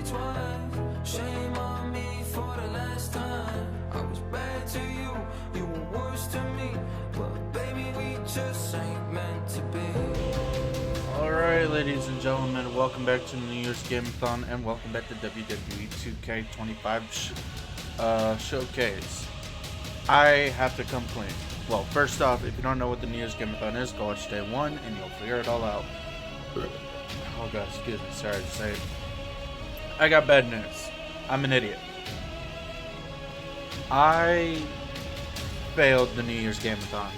twice. Shame on me for the last time. I was bad to you, you were worse to me. But baby, we just ain't meant to be. Alright, ladies and gentlemen, welcome back to the New Year's GAMEATHON and welcome back to WWE 2K25 Showcase. I have to come clean. Well, first off, if you don't know what the New Year's GAMEATHON is, go watch day 1 and you'll figure it all out. Oh god, excuse me, sorry to say it. I got bad news. I'm an idiot. I failed the New Year's GAMEATHON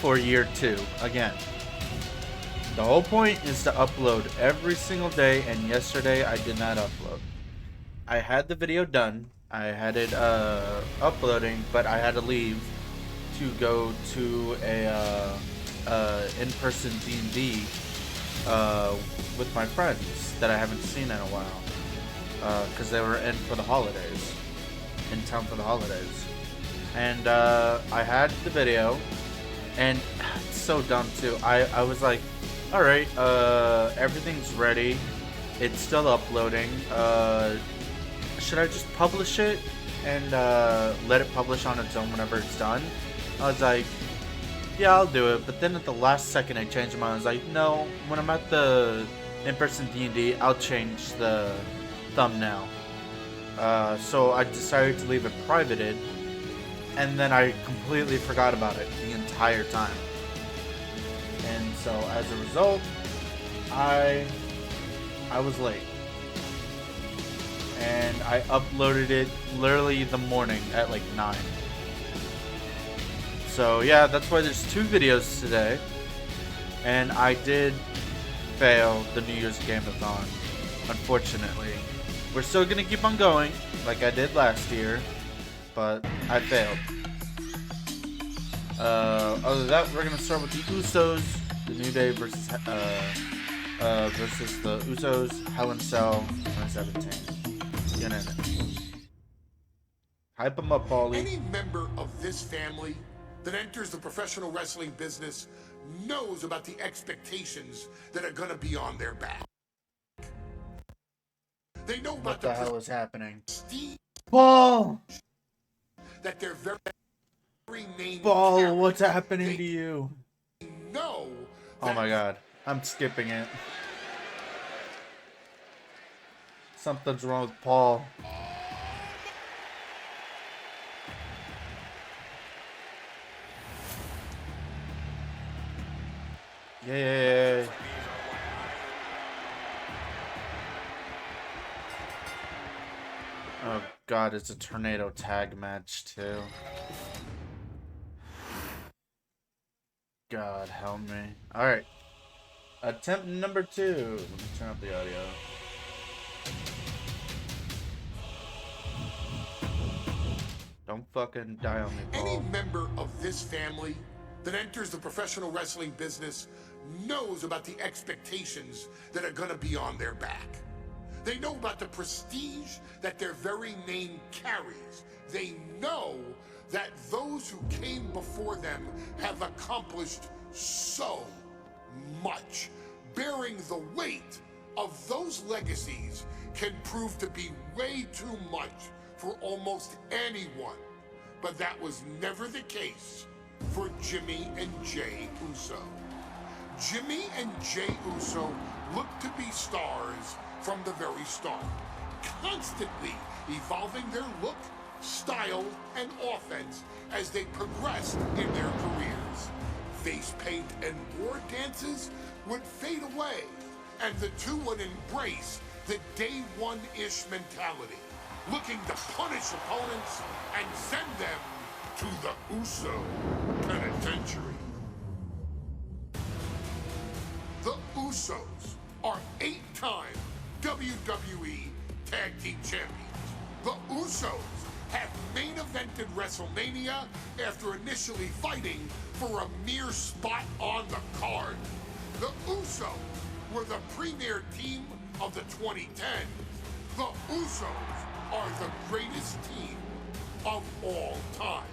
for year 2 again. The whole point is to upload every single day, and yesterday I did not upload. I had the video done, I had it uploading, but I had to leave to go to a in-person D&D with my friends that I haven't seen in a while, because they were in town for the holidays. And I had the video, and it's so dumb too. I was like, alright, everything's ready. It's still uploading. Should I just publish it and let it publish on its own whenever it's done? I was like, yeah, I'll do it. But then at the last second I changed my mind. I was like, no, when I'm at the in-person D&D, I'll change the thumbnail. So I decided to leave it privated, and then I completely forgot about it the entire time. And so as a result, I was late. And I uploaded it literally the morning at like 9. So yeah, that's why there's 2 videos today. And I did fail the New Year's GAMEATHON, unfortunately. We're still gonna keep on going, like I did last year, but I failed. Other than that, we're gonna start with the Usos, the New Day versus the Usos, Hell in Cell 2017. Get in it. Hype them up, Paulie. Any member of this family that enters the professional wrestling business knows about the expectations that are gonna be on their back. They know about What the hell is happening? Paul! That they're very named Paul, what's happening to you? No. Oh my god. I'm skipping it. Something's wrong with Paul. Yay. Oh god, it's a tornado tag match too. God help me. Alright. Attempt number 2. Let me turn up the audio. Don't fucking die on me, Paul. Any member of this family that enters the professional wrestling business knows about the expectations that are gonna be on their back. They know about the prestige that their very name carries. They know that those who came before them have accomplished so much. Bearing the weight of those legacies can prove to be way too much for almost anyone. But that was never the case for Jimmy and Jay Uso. Jimmy and Jay Uso looked to be stars from the very start, constantly evolving their look, style, and offense as they progressed in their careers. Face paint and war dances would fade away, and the two would embrace the day one-ish mentality, looking to punish opponents and send them to the Uso Penitentiary. The Usos are 8-time WWE Tag Team Champions. The Usos have main evented WrestleMania after initially fighting for a mere spot on the card. The Usos were the premier team of the 2010s. The Usos are the greatest team of all time.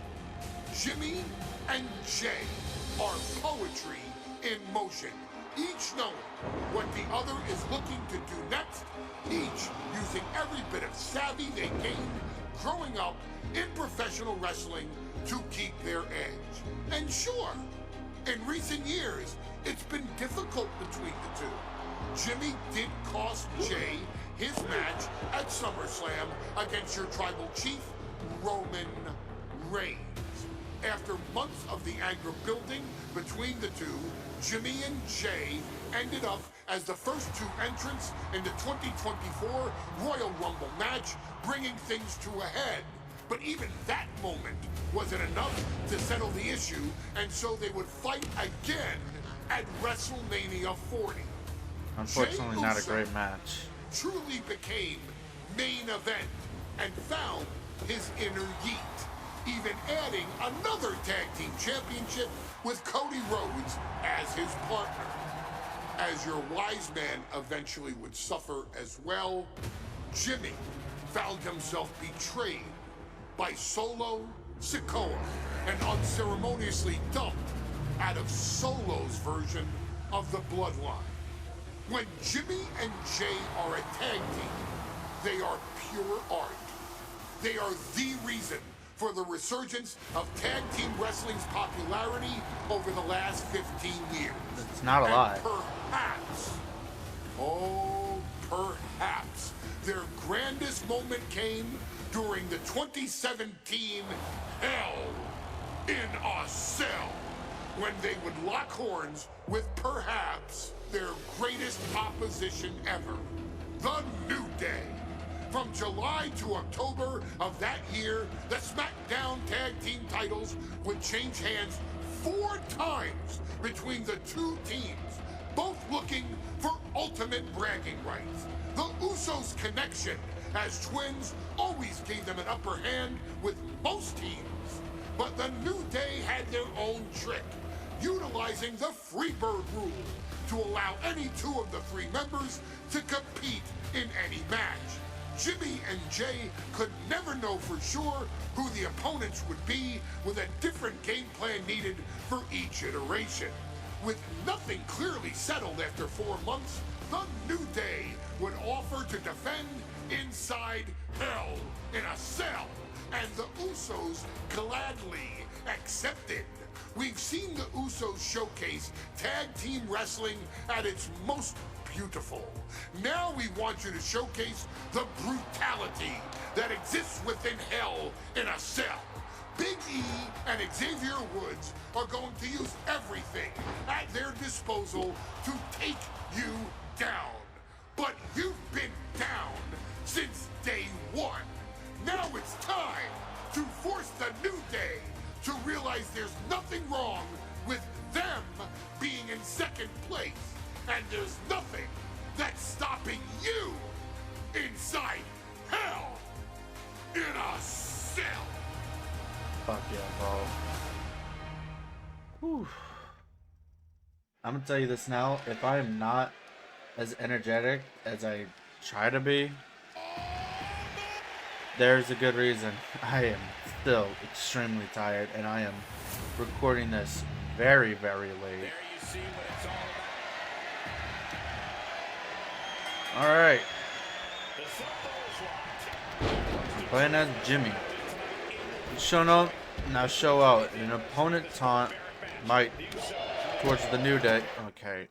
Jimmy and Jay are poetry in motion, each knowing what the other is looking to do next, each using every bit of savvy they gained growing up in professional wrestling to keep their edge. And sure, in recent years, it's been difficult between the two. Jimmy did cost Jay his match at SummerSlam against your tribal chief, Roman Reigns. After months of the anger building between the two, Jimmy and Jay ended up as the first two entrants in the 2024 Royal Rumble match, bringing things to a head. But even that moment wasn't enough to settle the issue, and so they would fight again at WrestleMania 40. Unfortunately, Jey not a Uso great match. truly became main event and found his inner yeet, even adding another tag team championship with Cody Rhodes as his partner. As your wise man eventually would suffer as well, Jimmy found himself betrayed by Solo Sikoa and unceremoniously dumped out of Solo's version of the Bloodline. When Jimmy and Jay are a tag team, they are pure art. They are the reason for the resurgence of tag team wrestling's popularity over the last 15 years. It's not a lie. Perhaps, oh, perhaps, their grandest moment came during the 2017 Hell in a Cell, when they would lock horns with perhaps their greatest opposition ever, The New Day. From July to October of that year, the SmackDown Tag Team titles would change hands 4 times between the two teams, both looking for ultimate bragging rights. The Usos' connection as twins always gave them an upper hand with most teams. But the New Day had their own trick, utilizing the Freebird rule to allow any 2 of the 3 members to compete in any match. Jimmy and Jay could never know for sure who the opponents would be, with a different game plan needed for each iteration. With nothing clearly settled after 4 months, the New Day would offer to defend inside Hell in a Cell, and the Usos gladly accepted. We've seen the Usos showcase tag team wrestling at its most beautiful. Now we want you to showcase the brutality that exists within Hell in a Cell. Big E and Xavier Woods are going to use everything at their disposal to take you down. But you've been down since day 1. Now it's time to force the New Day to realize there's nothing wrong with them being in second place, and there's nothing that's stopping you inside Hell in a Cell. Fuck yeah, bro. Whew. I'm gonna tell you this now. If I am not as energetic as I try to be, there's a good reason. I am still extremely tired, and I am recording this very, very late. Alright. I'm playing as Jimmy. Show up, now show out. An opponent taunt might towards the New Day. Okay.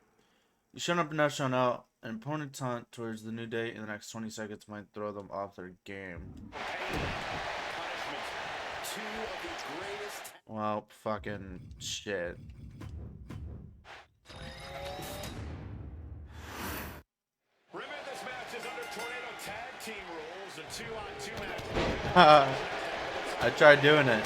You shown up, now shown out. An opponent taunt towards the New Day in the next 20 seconds might throw them off their game. Well, fucking shit. Remember, this match is under Tornado Tag Team rules, a 2-on-2 match. I tried doing it.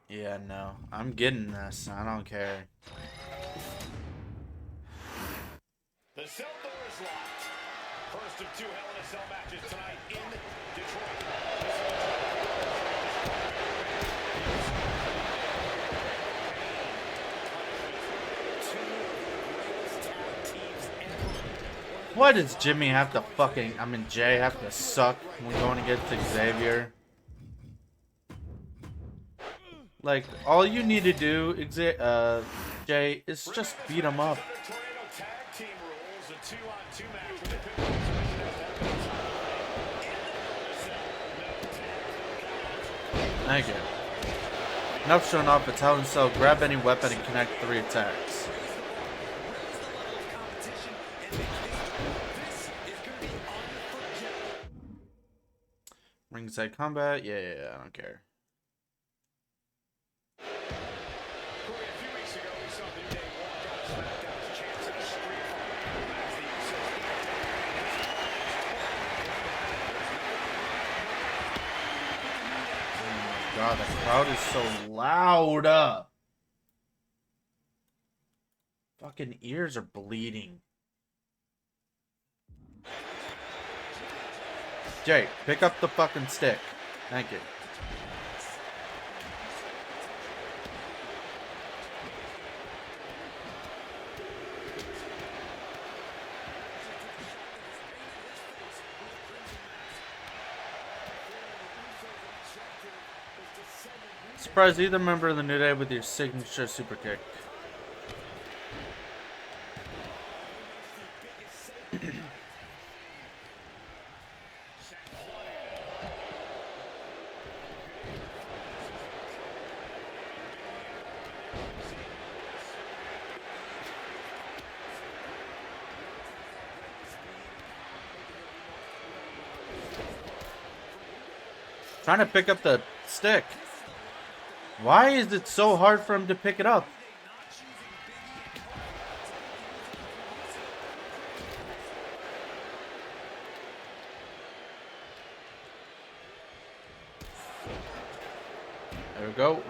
Yeah, no. I'm getting this. I don't care. The cell door is locked. First of 2 Hell in a Cell matches tonight in Detroit. Why does Jimmy have to fucking, Jay have to suck when going against Xavier? Like, all you need to do, Jay, is just beat him up. Thank you. Enough showing off its Hell in Cell. Grab any weapon and connect 3 attacks. Ringside combat? Yeah, I don't care. God, the crowd is so loud. Fucking ears are bleeding. Jay, pick up the fucking stick. Thank you. Surprise either member of the New Day with your signature super kick. Trying to pick up the stick. Why is it so hard for him to pick it up? There we go.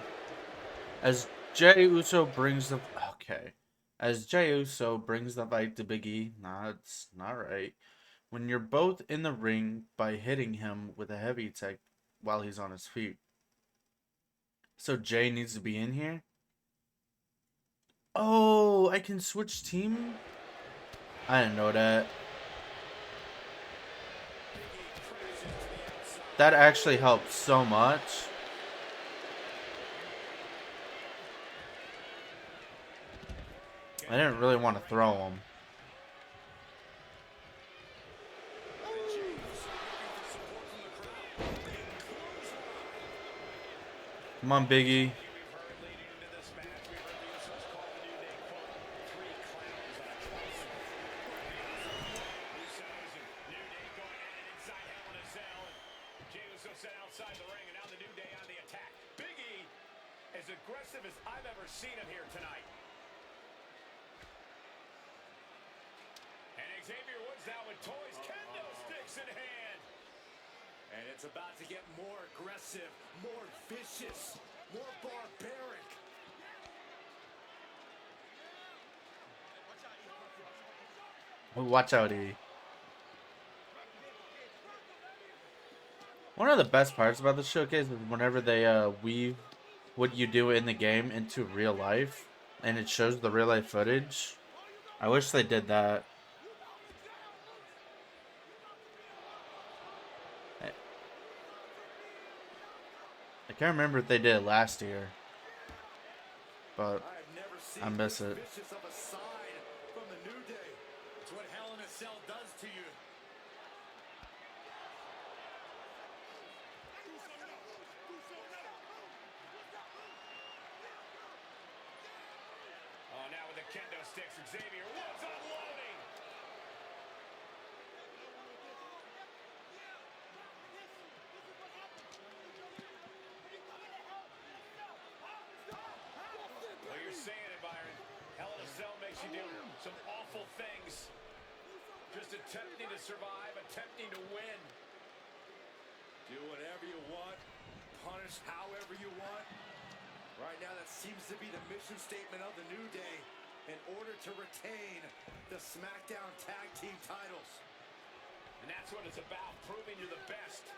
As Jey Uso brings the fight to Big E, nah, it's not right. When you're both in the ring by hitting him with a heavy attack while he's on his feet. So Jay needs to be in here? Oh, I can switch team? I didn't know that. That actually helps so much. I didn't really want to throw him. Come on, Biggie. Outside the ring, and now the New Day on the attack. Big E, as aggressive as I've ever seen him here tonight. And Xavier Woods now with toys, kendo sticks in hand. And it's about to get more aggressive, more vicious, more barbaric. Watch out, E. One of the best parts about the showcase is whenever they weave what you do in the game into real life, and it shows the real life footage. I wish they did that. I can't remember if they did it last year, but I miss it. Kendo sticks, Xavier Woods unloading. Well, you're saying it, Byron. Hell in a Cell makes you do some awful things. Just attempting to survive, attempting to win. Do whatever you want, punish however you want. Right now, that seems to be the mission statement of the New Day in order to retain the SmackDown Tag Team titles. And that's what it's about, proving you're the best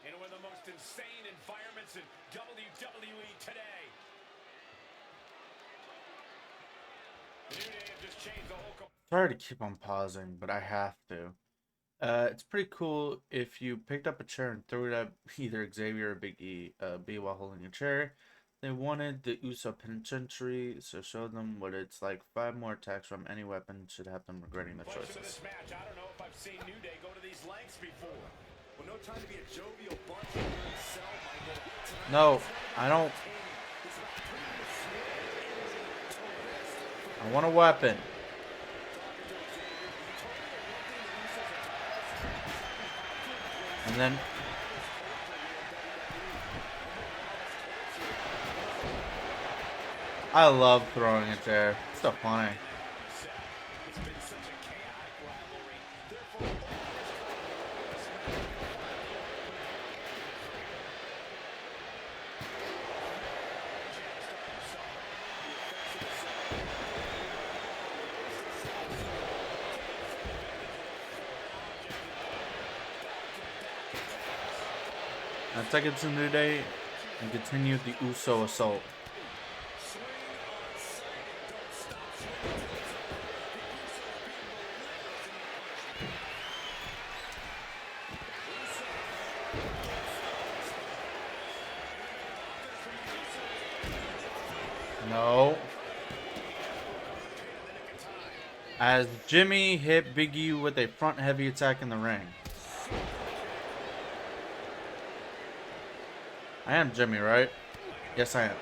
in one of the most insane environments in WWE today. The New Day have just changed the whole... Sorry to keep on pausing, but I have to. It's pretty cool if you picked up a chair and threw it at either Xavier or Big E, B while holding a chair. They wanted the Uso penitentiary, so show them what it's like. 5 more attacks from any weapon should have them regretting their Question of choices. this match, I don't know if I've seen New Day go to these lengths before. Well, no time to be a jovial barkeep during cell, Michael. Tonight, No, I don't. it's about putting the snare into the wrist. I want a weapon. And then I love throwing a chair. It's so funny. It's been such a chaotic rivalry. Therefore, Now take it to New Day and continue the Uso assault. No. As Jimmy hit Big E with a front heavy attack in the ring. I am Jimmy, right? Yes, I am.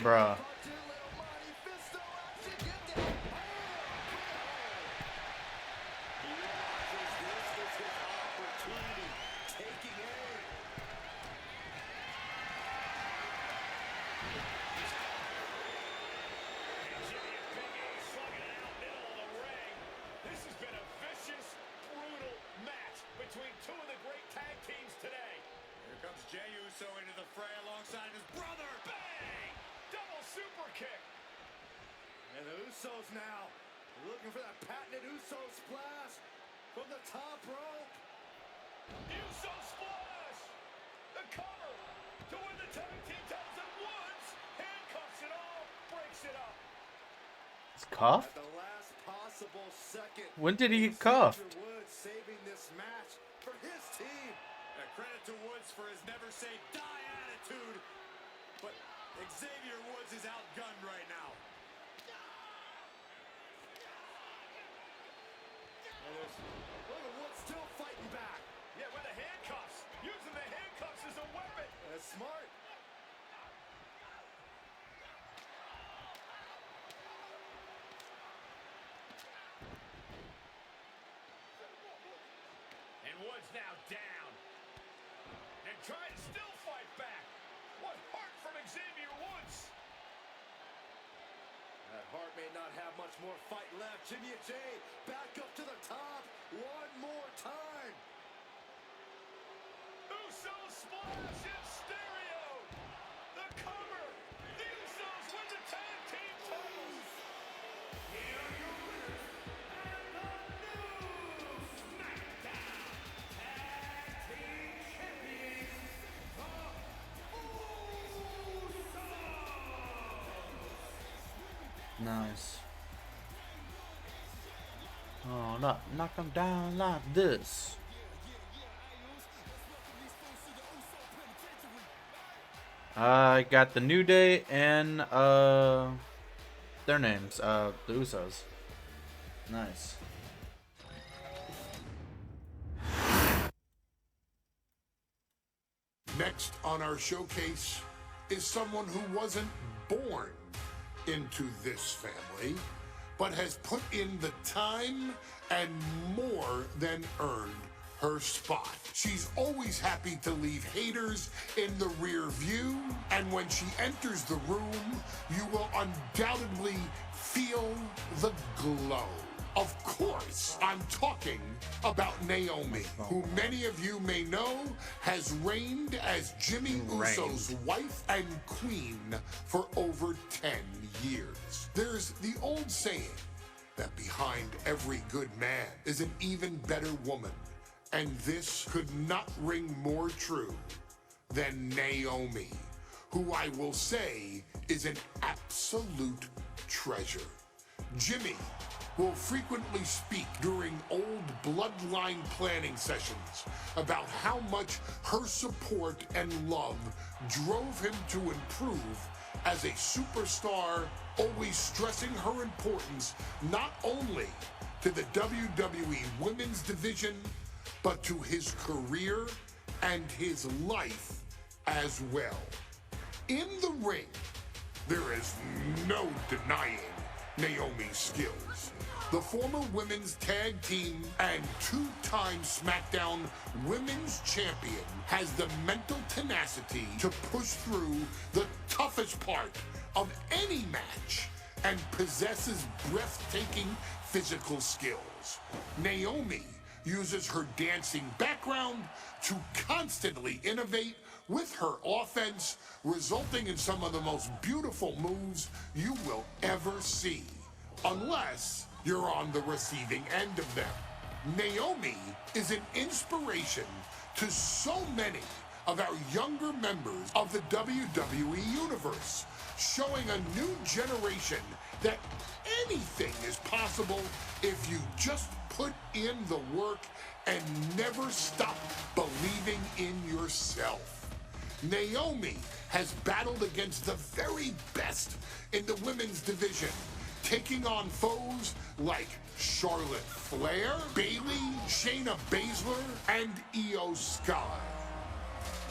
Bruh. between two of the great tag teams today. Here comes Jey Uso into the fray alongside his brother. Bang! Double super kick. And the Usos now looking for that patented Uso splash from the top rope. Uso splash! The cover to win the tag team titles at once. Handcuffs it all, breaks it up. It's cuffed? At the last possible second. When did he get cuffed? Woods saving this match for his team. Credit to Woods for his never say die attitude. But Xavier Woods is outgunned right now. Look at Woods still fighting back. Yeah, with the handcuffs. Using the handcuffs as a weapon. That's smart. And Woods now down. And trying to still fight back. What heart from Xavier Woods. That Hart may not have much more fight left. Jimmy and Jey back up to the top one more time. Uso splash in stereo. The cover. The Usos win the tag team titles. Here are your winners and the new SmackDown Tag Team Champions, the Usos. Nice. Oh, knock them down like this. I got the New Day and their names, the Usos. Nice. Next on our showcase is someone who wasn't born into this family, but has put in the time and more than earned her spot. She's always happy to leave haters in the rear view, and when she enters the room, you will undoubtedly feel the glow. Of course, I'm talking about Naomi, who many of you may know has reigned as Jimmy Uso's wife and queen for over 10 years. There's the old saying that behind every good man is an even better woman, and this could not ring more true than Naomi, who I will say is an absolute treasure. Jimmy will frequently speak during old bloodline planning sessions about how much her support and love drove him to improve as a superstar, always stressing her importance not only to the WWE Women's Division, but to his career and his life as well. In the ring, there is no denying Naomi's skills. The former women's tag team and two-time SmackDown Women's Champion has the mental tenacity to push through the toughest part of any match and possesses breathtaking physical skills. Naomi uses her dancing background to constantly innovate with her offense, resulting in some of the most beautiful moves you will ever see, unless you're on the receiving end of them. Naomi is an inspiration to so many of our younger members of the WWE Universe, showing a new generation that anything is possible if you just put in the work and never stop believing in yourself. Naomi has battled against the very best in the women's division, taking on foes like Charlotte Flair, Bayley, Shayna Baszler, and Io Sky.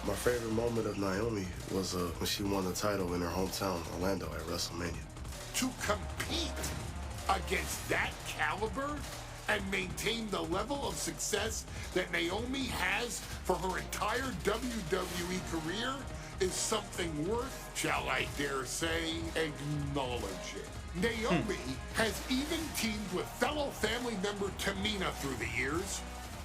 My favorite moment of Naomi was when she won the title in her hometown, Orlando, at WrestleMania. To compete against that caliber and maintain the level of success that Naomi has for her entire WWE career is something worth, shall I dare say, acknowledging. Naomi has even teamed with fellow family member Tamina through the years,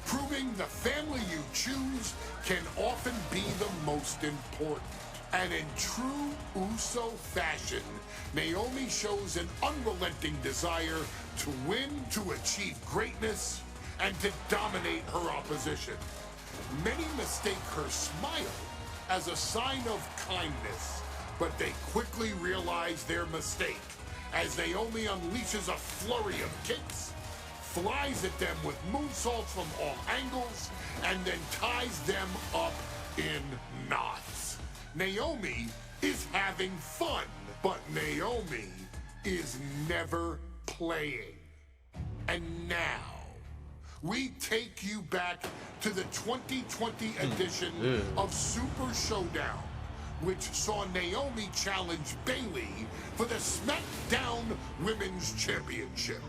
proving the family you choose can often be the most important. And in true Uso fashion, Naomi shows an unrelenting desire to win, to achieve greatness, and to dominate her opposition. Many mistake her smile as a sign of kindness, but they quickly realize their mistake as Naomi unleashes a flurry of kicks, flies at them with moonsaults from all angles, and then ties them up in knots. Naomi is having fun, but Naomi is never playing. And now, we take you back to the 2020 edition of Super Showdown, which saw Naomi challenge Bayley for the SmackDown Women's Championship.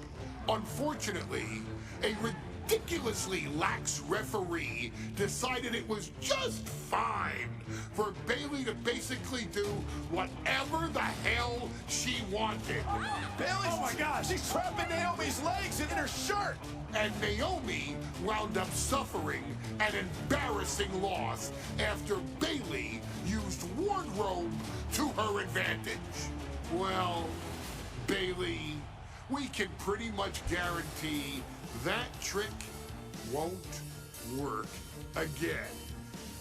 Unfortunately, a ridiculously lax referee decided it was just fine for Bayley to basically do whatever the hell she wanted. Bayley, oh my gosh, she's trapping Naomi's legs in her shirt. And Naomi wound up suffering an embarrassing loss after Bayley used wardrobe to her advantage. Well, Bayley, we can pretty much guarantee that trick won't work again.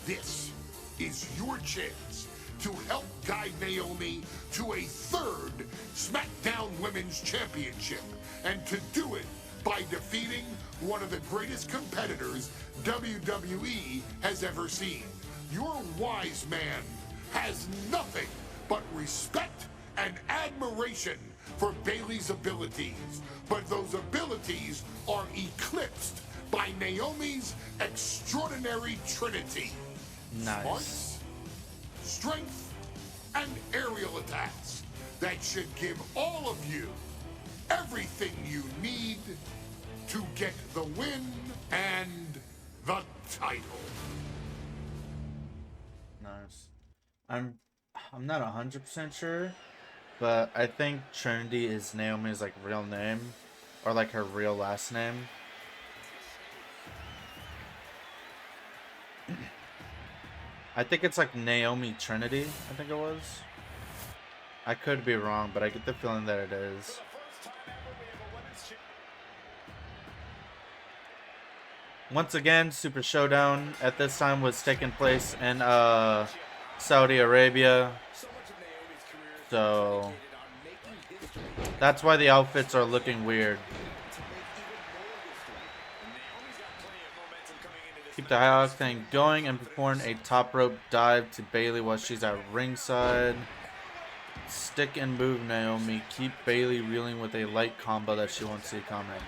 This is your chance to help guide Naomi to a third SmackDown Women's Championship, and to do it by defeating one of the greatest competitors WWE has ever seen. Your wise man has nothing but respect and admiration for Bayley's abilities, but those abilities are eclipsed by Naomi's extraordinary trinity. Nice. Smarts, strength, and aerial attacks that should give all of you everything you need to get the win and the title. Nice. I'm not 100% sure, but I think Trinity is Naomi's like real name, or like her real last name. I think it's like Naomi Trinity, I think it was. I could be wrong, but I get the feeling that it is. Once again, Super Showdown at this time was taking place in Saudi Arabia. So that's why the outfits are looking weird. Keep the high octane going and perform a top rope dive to Bayley while she's at ringside. Stick and move, Naomi. Keep Bayley reeling with a light combo that she won't see coming.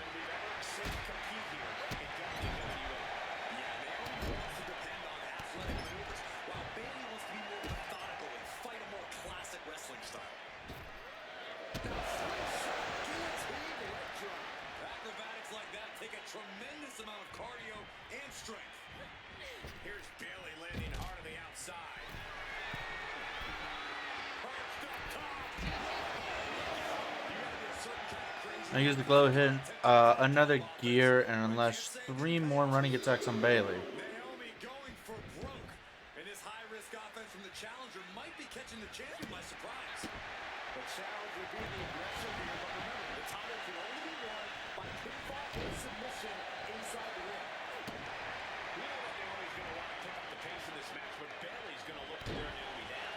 I use the glow hit, another gear, and unleash 3 more running attacks on Bayley. Naomi going for broke, and this high-risk offense from the challenger might be catching the champion by surprise. The challenge will be the aggressor here, but remember, the title can only be won by pinfall or submission inside the ring. We know that Naomi's going to want to pick up the pace in this match, but Bayley's going to look to wear Naomi down.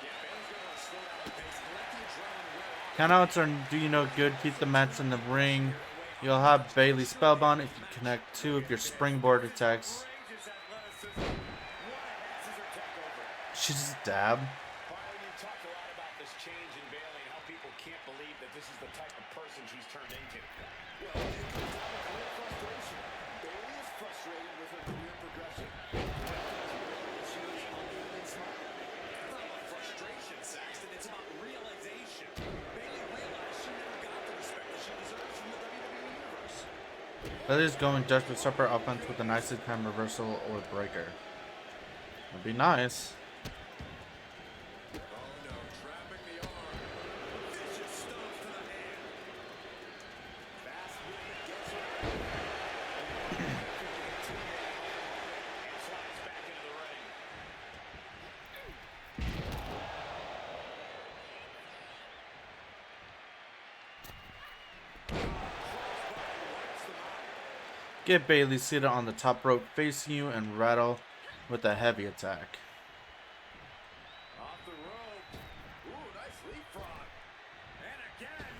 Yeah, Bayley's going to want to slow down the pace and let the adrenaline wear off. Countouts are do you no good. Keep the match in the ring. You'll have Bayley spellbound if you connect 2 of your springboard attacks. She's just dab. You talked a lot about this change in Bayley and how people can't believe that this is the type of person she's turned into. Well, it comes down to clear frustration. Bayley is frustrated with her career progression. She is unable to smile. It's not about frustration, Saxton. It's about realization. Bayley realized she never got the respect that she deserves from the WWE Universe. Bayley's going Dutch with separate offense with a nicely timed reversal or breaker. That'd be nice. Get Bayley seated on the top rope facing you and rattle with a heavy attack. Off the rope. Ooh, nice leapfrog. And again.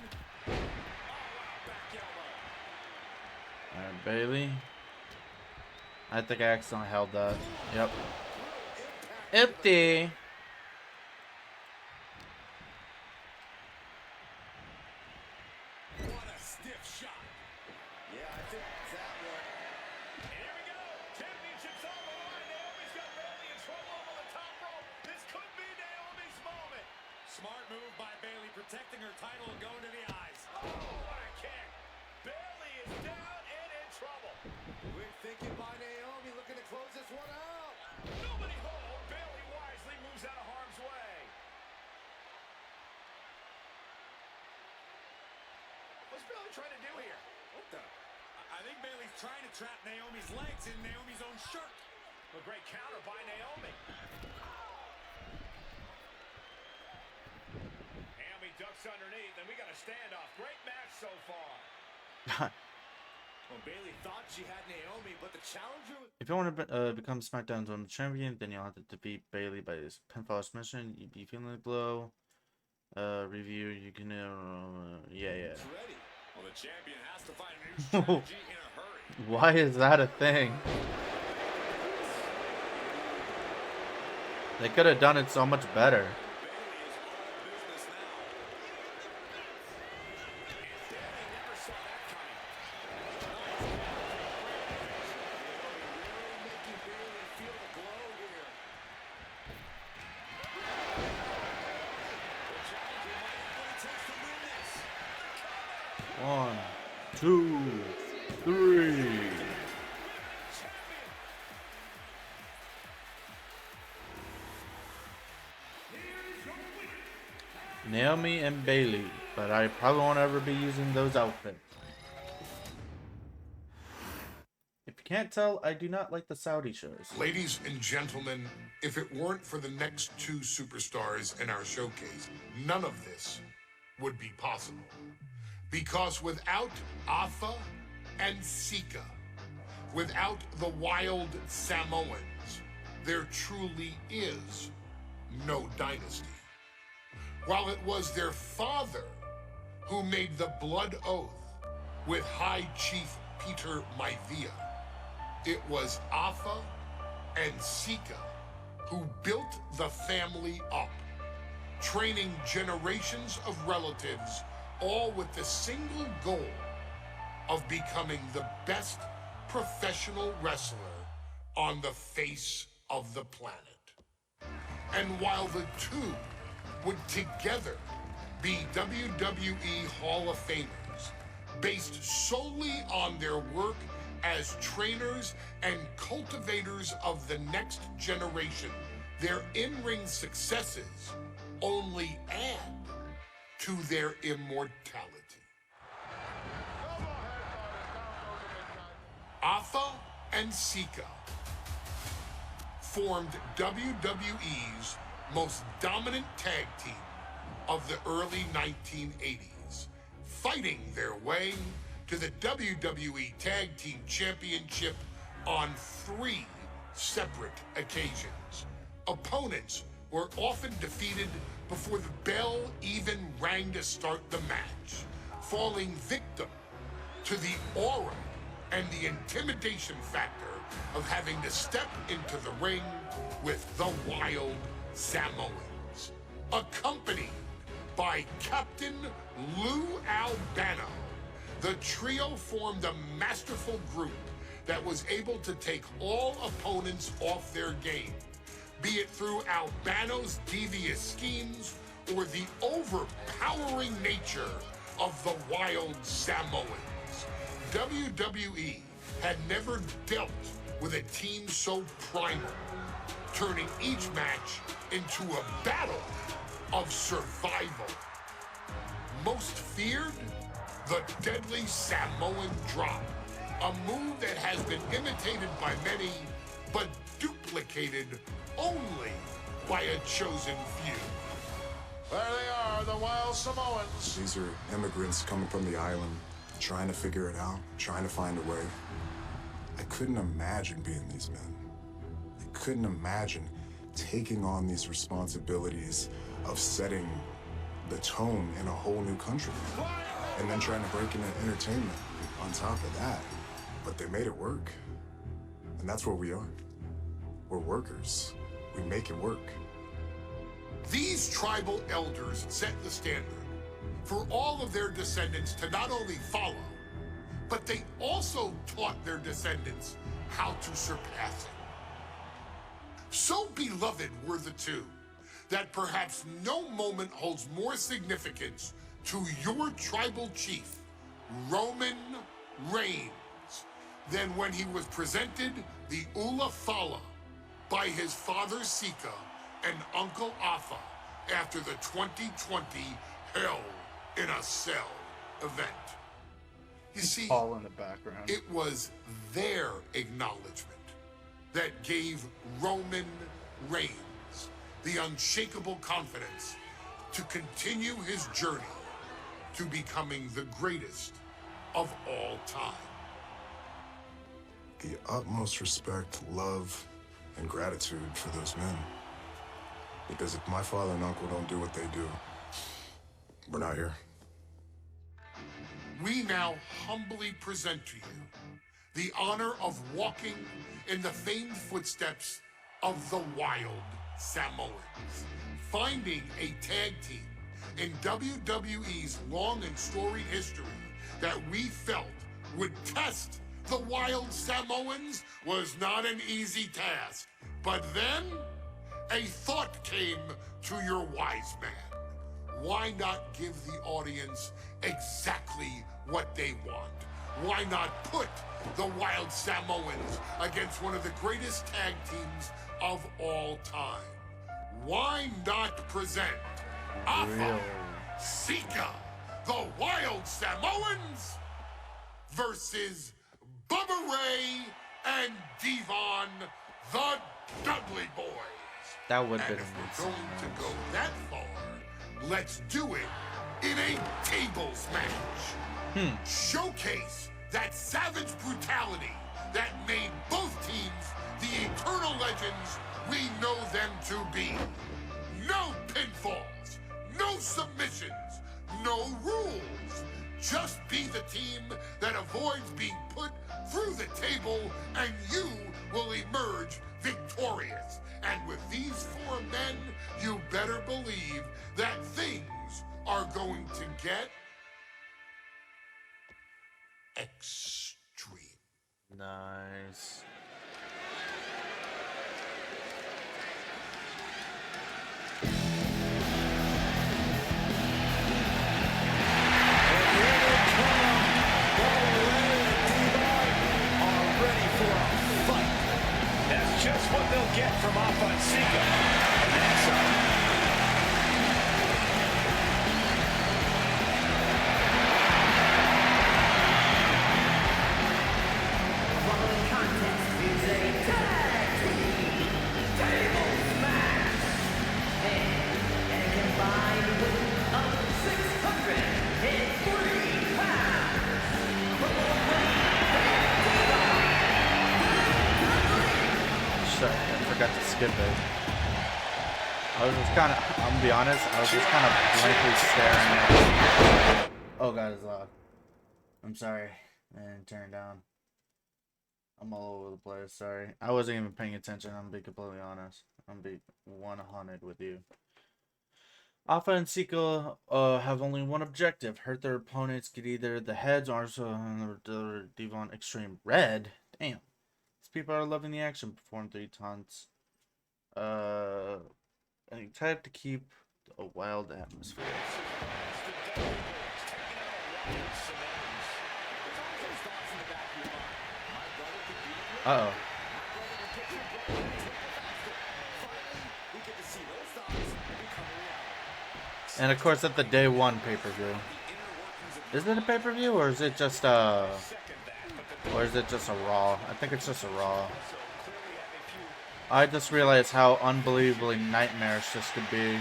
Oh, wow, back elbow. Alright, Bayley. I think I accidentally held that. Yep. Empty. What a stiff shot. Yeah, I think that one. And here we go. Championship's on the line. Naomi's got Bayley in trouble over the top rope. This could be Naomi's moment. Smart move by Bayley, protecting her title and going to the eyes. Oh, what a kick. Bayley is down and in trouble. Quick thinking by Naomi, looking to close this one out. Nobody home. Bayley wisely moves out of harm's way. What's Bayley trying to do here? What the? I think Bayley's trying to trap Naomi's legs in Naomi's own shirt. A great counter by Naomi. Naomi ducks underneath, and we got a standoff. Great match so far. Well, Bayley thought she had Naomi, but the challenger... If you want to become SmackDown's Women's Champion, then you'll have to defeat Bayley by this pinfall submission. You'd be feeling the glow. Review. You can. Yeah. It's ready. Well, the champion has to find a new strategy in a hurry. Why is that a thing? They could have done it so much better. Bayley is all business now. And Bayley never saw that coming. Really making Bayley feel the glow here. The challenger might have what it takes to win this. 2, 3. Naomi and Bailey, but I probably won't ever be using those outfits. If you can't tell, I do not like the Saudi shows. Ladies and gentlemen, if it weren't for the next two superstars in our showcase, none of this would be possible. Because without Afa and Sika, without the wild Samoans, there truly is no dynasty. While it was their father who made the blood oath with High Chief Peter Maivia, it was Afa and Sika who built the family up, training generations of relatives, all with the single goal of becoming the best professional wrestler on the face of the planet. And while the two would together be WWE Hall of Famers, based solely on their work as trainers and cultivators of the next generation, their in-ring successes only add to their immortality. Afa and Sika formed WWE's most dominant tag team of the early 1980s, fighting their way to the WWE Tag Team Championship on 3 separate occasions. Opponents were often defeated before the bell even rang to start the match, falling victim to the aura and the intimidation factor of having to step into the ring with the Wild Samoans, accompanied by Captain Lou Albano. The trio formed a masterful group that was able to take all opponents off their game, be it through Albano's devious schemes or the overpowering nature of the Wild Samoans. WWE had never dealt with a team so primal, turning each match into a battle of survival. Most feared, the deadly Samoan drop, a move that has been imitated by many, but duplicated only by a chosen few. There they are, the Wild Samoans. These are immigrants coming from the island, trying to figure it out, trying to find a way. I couldn't imagine being these men. I couldn't imagine taking on these responsibilities of setting the tone in a whole new country, and then trying to break into entertainment on top of that. But they made it work. And that's what we are. We're workers. We make it work. These tribal elders set the standard for all of their descendants to not only follow, but they also taught their descendants how to surpass it. So beloved were the two that perhaps no moment holds more significance to your tribal chief, Roman Reigns, than when he was presented the Ula Fala by his father Sika and Uncle Afa after the 2020 Hell in a Cell event. You see, All in the background. it was their acknowledgement that gave Roman Reigns the unshakable confidence to continue his journey to becoming the greatest of all time. The utmost respect, love, and gratitude for those men. Because if my father and uncle don't do what they do, we're not here. We now humbly present to you the honor of walking in the famed footsteps of the Wild Samoans, finding a tag team in WWE's long and storied history that we felt would test the Wild Samoans was not an easy task. But then a thought came to your wise man. Why not give the audience exactly what they want? why not put the Wild Samoans against one of the greatest tag teams of all time? Why not present Afa, Sika, the Wild Samoans versus Bubba Ray and Devon, the Dudley Boys? That would have And been if we're amazing. going to go that far, let's do it in a tables match. Showcase that savage brutality that made both teams the eternal legends we know them to be. No pinfalls, no submissions, no rules. Just be the team that avoids being put through the table, and you will emerge victorious. And with these four men, you better believe that things are going to get extreme. Nice. That's just what they'll get from Afa and Sika. And then some. Following contest is a tag team tables match. And a combined weight of 603 pounds. Sorry, I forgot to skip it. I was just kind of, I'm gonna be honest, I was just kind of blankly staring at. Oh god, it's loud. I'm sorry. I didn't turn it down. I'm all over the place, sorry. I wasn't even paying attention, I'm gonna be completely honest. I'm gonna be 100 with you. Afa and Sika have only one objective. Hurt their opponents, get either the heads, arms, or Devon Extreme Red. Damn. These people are loving the action. Perform 3 taunts. And type to keep a wild atmosphere. Uh-oh. And of course at the day 1 pay-per-view. Is it a pay-per-view or is it just a Raw? I think it's just a Raw. I just realized how unbelievably nightmarish this could be.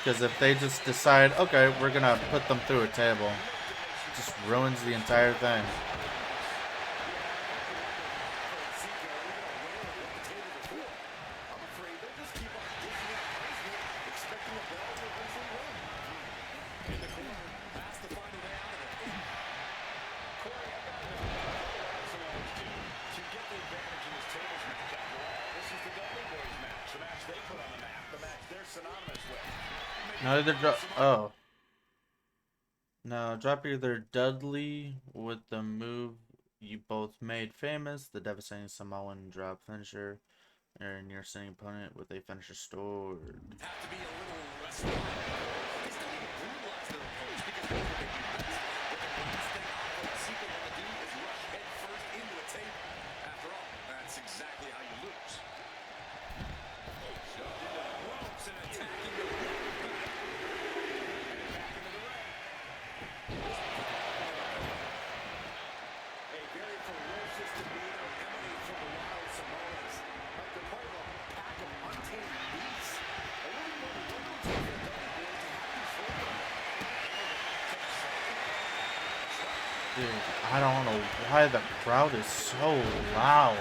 Because if they just decide, okay, we're gonna put them through a table, it just ruins the entire thing. No, either No, drop either Dudley with the move you both made famous, the devastating Samoan drop finisher, and your sitting opponent with a finisher stored. Dude, I don't know why the crowd is so loud.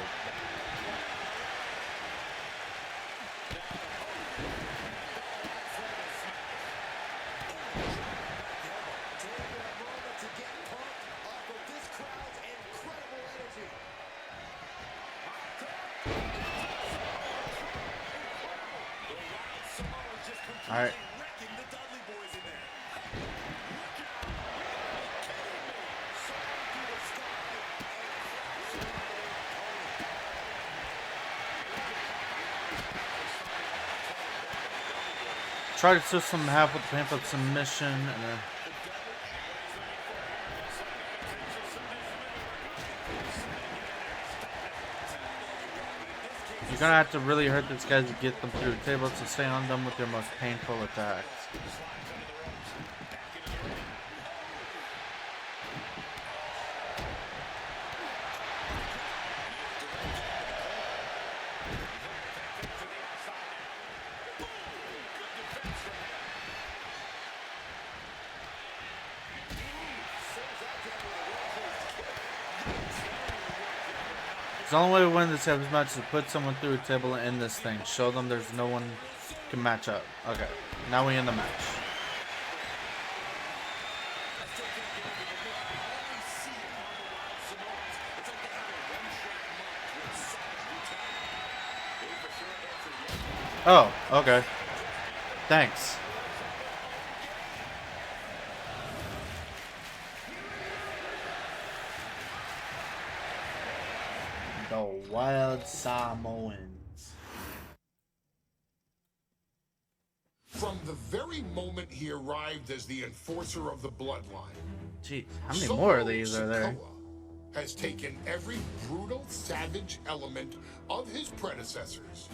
All right. Try to twist them in half with the pamphlet submission and You're gonna have to really hurt these guys to get them through the table, so stay on them with your most painful attacks. The only way to win this type of match is to put someone through a table and end this thing. Show them there's no one can match up. Okay, now we end the match. Oh, okay. Thanks. The Wild Samoans. From the very moment he arrived as the enforcer of the bloodline, Jeez, how many more of these are there? Sikoa has taken every brutal, savage element of his predecessors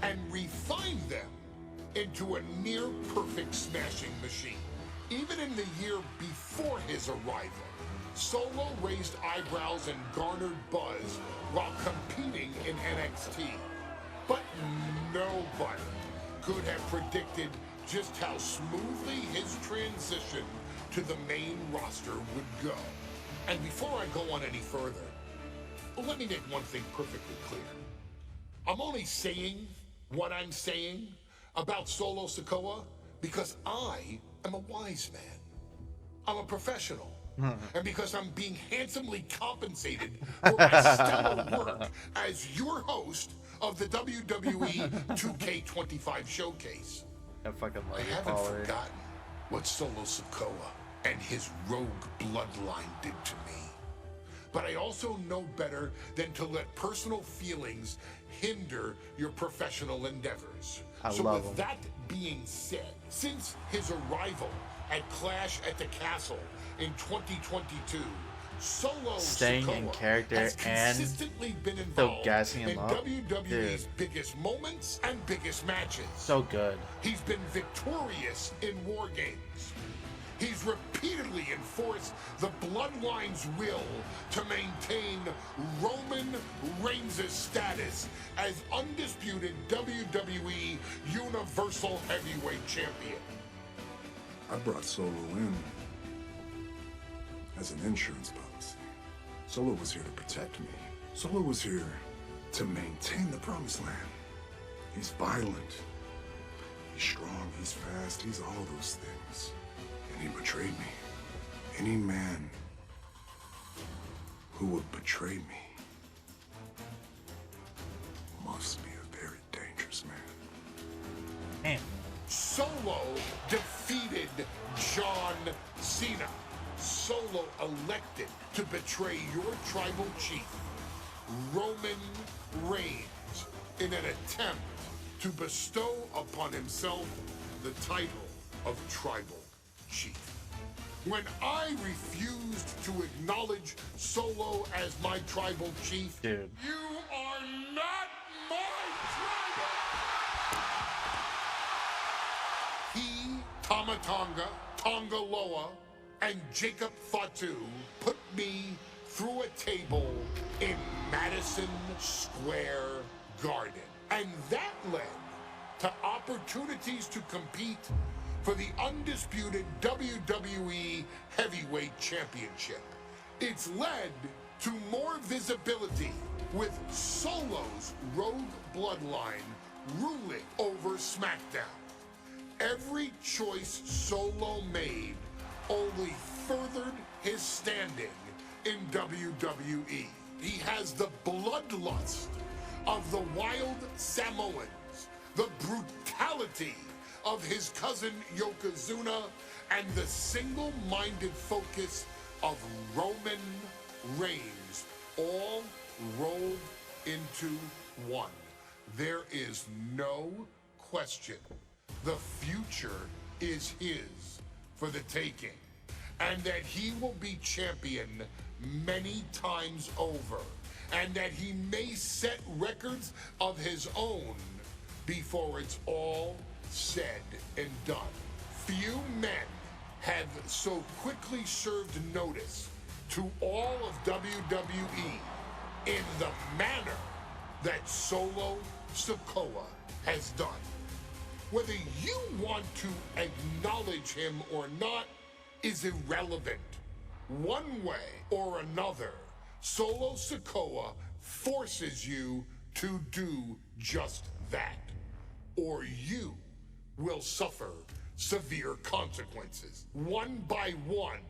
and refined them into a near-perfect smashing machine. Even in the year before his arrival, Solo raised eyebrows and garnered buzz while competing in NXT. But nobody could have predicted just how smoothly his transition to the main roster would go. And before I go on any further, let me make one thing perfectly clear. I'm only saying what I'm saying about Solo Sikoa because I am a wise man. I'm a professional. And because I'm being handsomely compensated for my stellar work as your host of the WWE 2K25 showcase. I fucking I love it, haven't Paulie. forgotten what Solo Sikoa and his rogue bloodline did to me. But I also know better than to let personal feelings hinder your professional endeavors. So love with him. that being said, since his arrival at Clash at the Castle in 2022, Solo Staying Sikoa in character has and consistently been still involved gassing him in up. WWE's Dude. biggest moments and biggest matches. So good. He's been victorious in war games. He's repeatedly enforced the Bloodline's will to maintain Roman Reigns' status as undisputed WWE Universal Heavyweight Champion. I brought Solo in as an insurance policy. Solo was here to protect me. Solo was here to maintain the promised land. He's violent. He's strong. He's fast. He's all those things. And he betrayed me. Any man who would betray me must be a very dangerous man. Man. Solo defeated John Cena. Solo elected to betray your tribal chief, Roman Reigns, in an attempt to bestow upon himself the title of tribal chief. When I refused to acknowledge Solo as my tribal chief, Dude. you are not my tribal! He, Tamatonga, Tongaloa, and Jacob Fatu put me through a table in Madison Square Garden. And that led to opportunities to compete for the undisputed WWE Heavyweight Championship. It's led to more visibility with Solo's rogue bloodline ruling over SmackDown. Every choice Solo made only furthered his standing in WWE. He has the bloodlust of the wild Samoans, the brutality of his cousin Yokozuna, and the single-minded focus of Roman Reigns, all rolled into one. There is no question the future is his for the taking, and that he will be champion many times over, and that he may set records of his own before it's all said and done. Few men have so quickly served notice to all of WWE in the manner that Solo Sikoa has done. Whether you want to acknowledge him or not is irrelevant. One way or another, Solo Sikoa forces you to do just that, or you will suffer severe consequences. One by one,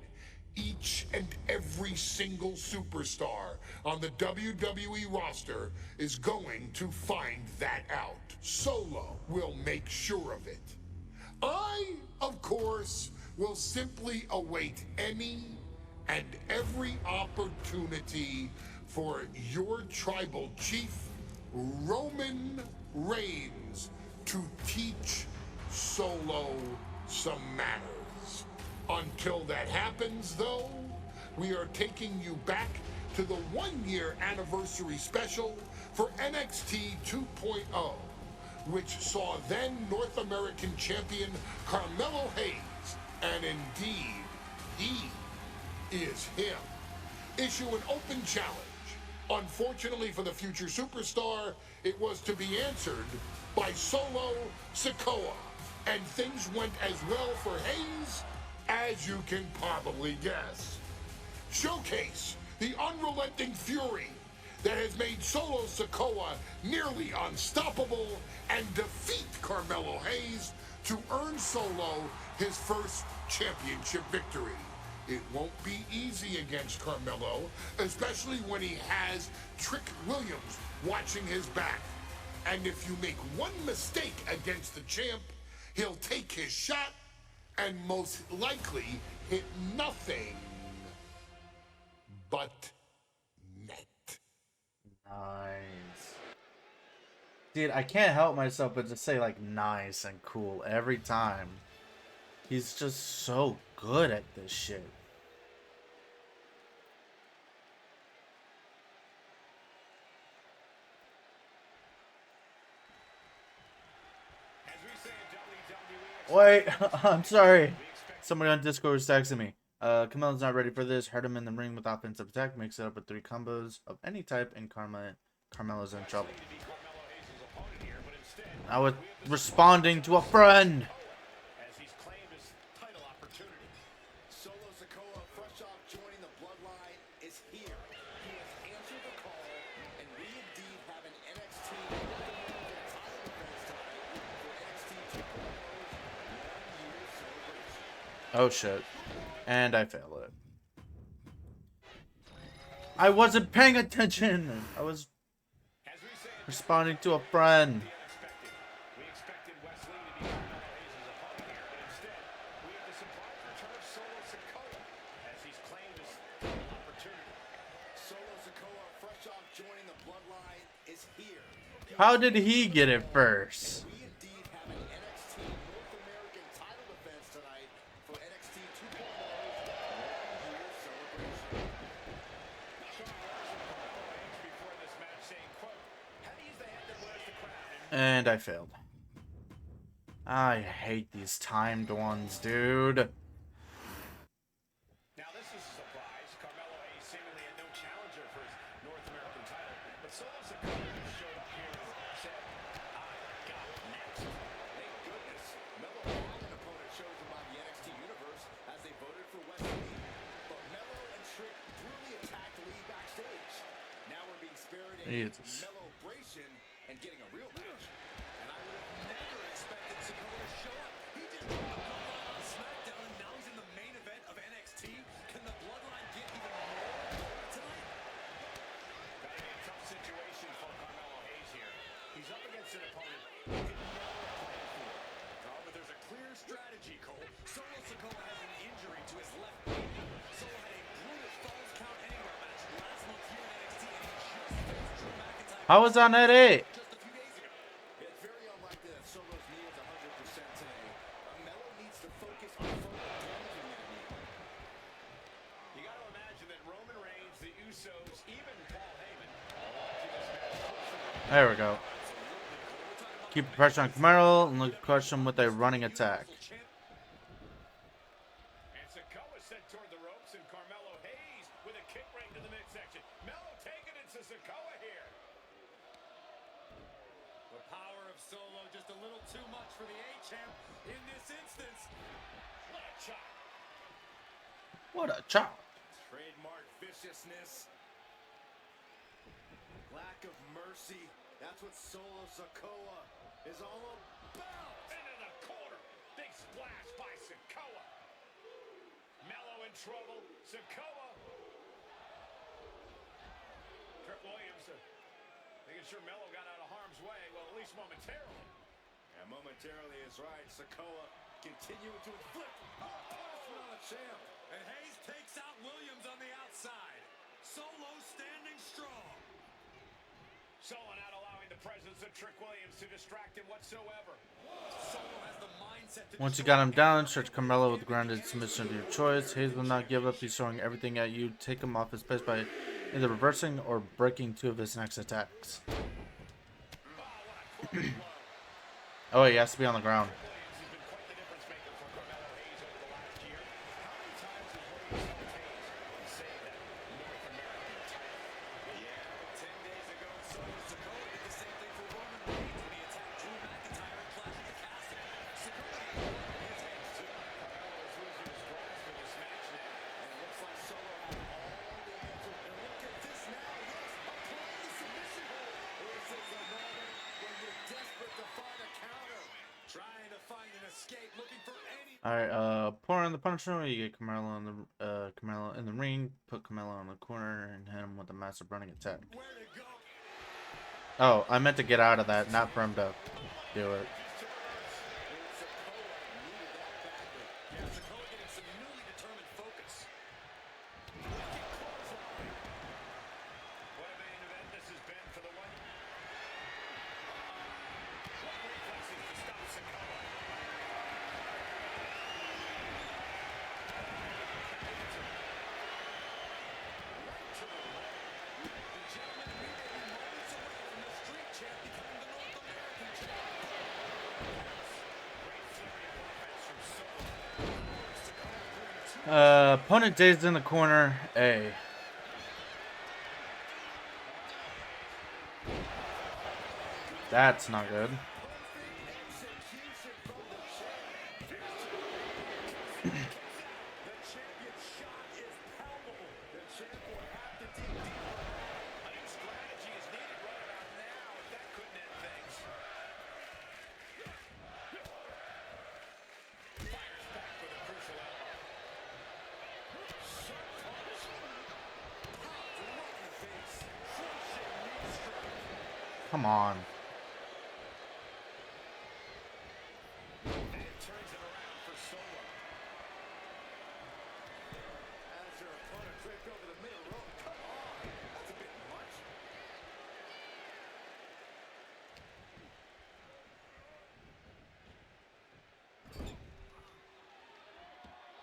each and every single superstar on the WWE roster is going to find that out. Solo will make sure of it. I, of course, will simply await any and every opportunity for your tribal chief, Roman Reigns, to teach Solo some manners. Until that happens, though, we are taking you back to the one-year anniversary special for NXT 2.0, which saw then North American champion Carmelo Hayes, and indeed, he is him, issue an open challenge. Unfortunately for the future superstar, it was to be answered by Solo Sikoa, and things went as well for Hayes as you can probably guess. Showcase the unrelenting fury that has made Solo Sikoa nearly unstoppable and defeat Carmelo Hayes to earn Solo his first championship victory. It won't be easy against Carmelo, especially when he has Trick Williams watching his back. And if you make one mistake against the champ, he'll take his shot and most likely hit nothing but net. Nice. Dude, I can't help myself but just say like nice and cool every time. He's just so good at this shit. Wait, I'm sorry. Somebody on Discord was texting me. Carmelo's not ready for this. Heard him in the ring with offensive attack. Mix it up with 3 combos of any type, and Carmelo's in trouble. I was responding to a friend. As he's claimed his title opportunity. Solo Sikoa, fresh off joining the bloodline, is here. He has answered the call, and we indeed have an NXT title defense tonight for NXT 2.0's 1-year celebration. Oh shit. And I failed it. I wasn't paying attention. I was responding to a friend. We expected Wesley to be Carmelo Hayes' opponent here, but instead, we have the surprise return of Solo Sikoa as he's claimed his title opportunity. Solo Sikoa, fresh off joining the bloodline, is here. How did he get it first? We indeed have an NXT North American title defense tonight for NXT 2.0's 1-year celebration. Shawn Morrison Carmelo Hayes before this match saying, quote, "How do you use the hand that wears the crown?" And I failed. I hate these timed ones, dude. Now this is a surprise. Carmelo Hayes seemingly had no challenger for his North American title, but Solo Sikoa showed up here and said, "I got next." Thank goodness. Melo had an opponent chosen by the NXT universe as they voted for Wesley. But Melo and Trick brutally attacked Lee backstage. Now we're being spared a Jesus. Melo-bration and getting a real match. And I would have never expected Sikoa to show up. He just dropped the bloodline on SmackDown, and now he's in the main event of NXT. Can the bloodline get even more tonight? Gotta be a tough situation for Carmelo Hayes here. He's up against an opponent who can never play for. Oh, but there's a clear strategy, Cole. Solo Sikoa has an injury to his left knee. Solo had a brutal Falls Count Anywhere match last month here in NXT, and he just faced Drew McIntyre How was on that 8? just a few days ago. It's very unlikely that Solo's knee is 100% today. Melo needs to focus on further damaging that knee. You got to imagine that Roman Reigns, the Usos, even Paul Heyman There we go. Keep the pressure on Camaro and look to crush him with a running attack. And Sikoa sent toward the ropes, and Carmelo Hayes with a kick right into the midsection. Melo taking it to Sikoa here. The power of Solo just a little too much for the A-Champ in this instance. What a chop. What a chop. Trademark viciousness. Lack of mercy. That's what Solo Sikoa is all about. Into the corner. Big splash by Sikoa. Melo in trouble. Sikoa. Trip Williams making sure Melo got out of harm's way. Well, at least momentarily. And momentarily is right. Sikoa continuing to inflict punishment on the champ. And Hayes takes out Williams on the outside. Solo standing strong. Solo not allowing the presence of Trick Williams to distract him whatsoever. Solo has the mindset to Once you got him down, stretch Carmelo with grounded submission of your choice. Hayes will not give up. He's throwing everything at you. Take him off his pace by either reversing or breaking two of his next attacks. Oh, he has to be on the ground. Alright, pour in the Punisher. You get Carmelo in the ring. Put Carmelo in the corner and hit him with a massive running attack. Oh, I meant to get out of that, not for him to do it. Opponent dazed in the corner. A. That's not good. Come on.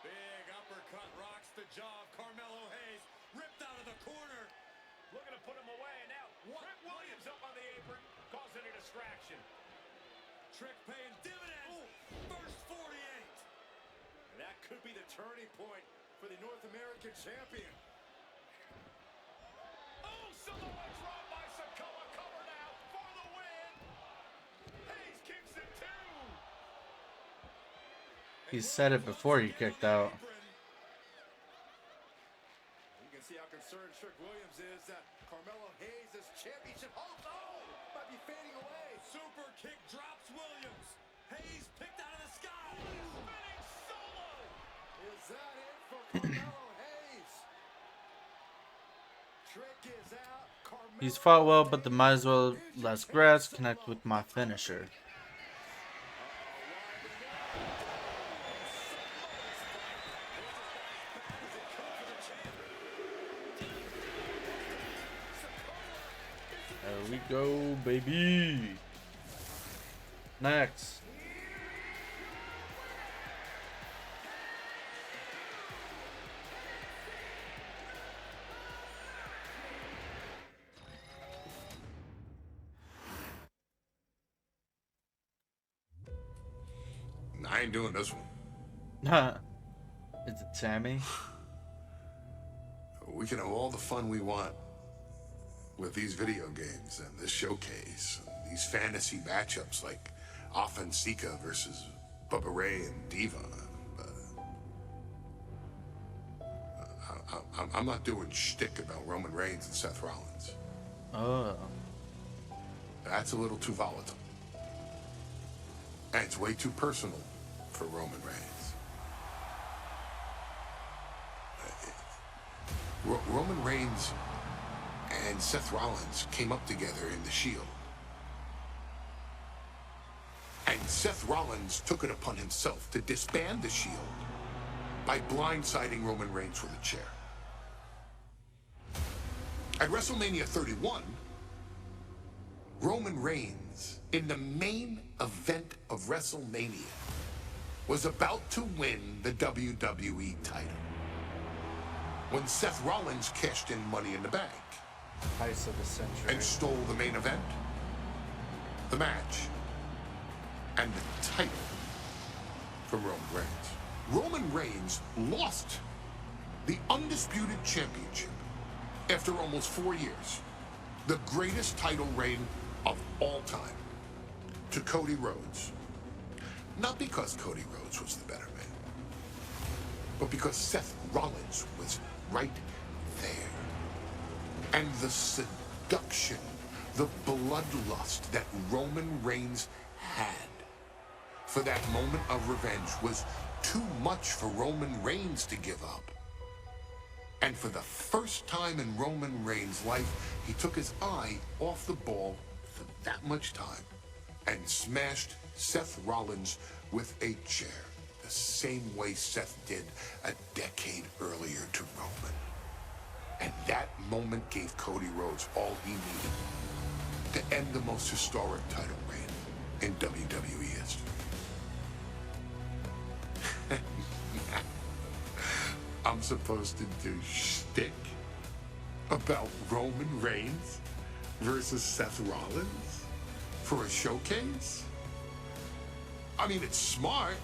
Big uppercut rocks the jaw of Carmelo Hayes. Ripped out of the corner. Looking to put him away. And now Trick Williams up on the apron, causing a distraction. Trick paying dividends. First 48. And that could be the turning point for the North American champion. Oh, Samoa drop by Sikoa, covered out for the win. Hayes kicks it too. He said it before he kicked out. You can see how concerned Trick Williams is that Carmelo Hayes' championship hopes might be fading away. Super kick drops Williams. Hayes picked out of the sky. Spinning solo. Is that it for Carmelo Hayes? Trick is out. Carmelo He's fought well, but the might as well less grass connect with my finisher. There we go, baby. Next. ain't doing this one. Is it Sammy? We can have all the fun we want with these video games and this showcase, and these fantasy matchups like Offensica versus Bubba Ray and Diva. But I'm not doing shtick about Roman Reigns and Seth Rollins. Oh. That's a little too volatile. And it's way too personal for Roman Reigns. Roman Reigns and Seth Rollins came up together in the Shield. And Seth Rollins took it upon himself to disband the Shield by blindsiding Roman Reigns with a chair. At WrestleMania 31, Roman Reigns, in the main event of WrestleMania, was about to win the WWE title when Seth Rollins cashed in Money in the Bank Heist of the century. and stole the main event, the match, and the title from Roman Reigns. Roman Reigns lost the undisputed championship after almost 4 years, the greatest title reign of all time, to Cody Rhodes. Not because Cody Rhodes was the better man, but because Seth Rollins was right there. And the seduction, the bloodlust that Roman Reigns had for that moment of revenge was too much for Roman Reigns to give up. And for the first time in Roman Reigns' life, he took his eye off the ball for that much time and smashed Seth Rollins with a chair, the same way Seth did a decade earlier to Roman. And that moment gave Cody Rhodes all he needed to end the most historic title reign in WWE history. I'm supposed to do shtick about Roman Reigns versus Seth Rollins for a showcase? I mean, it's smart,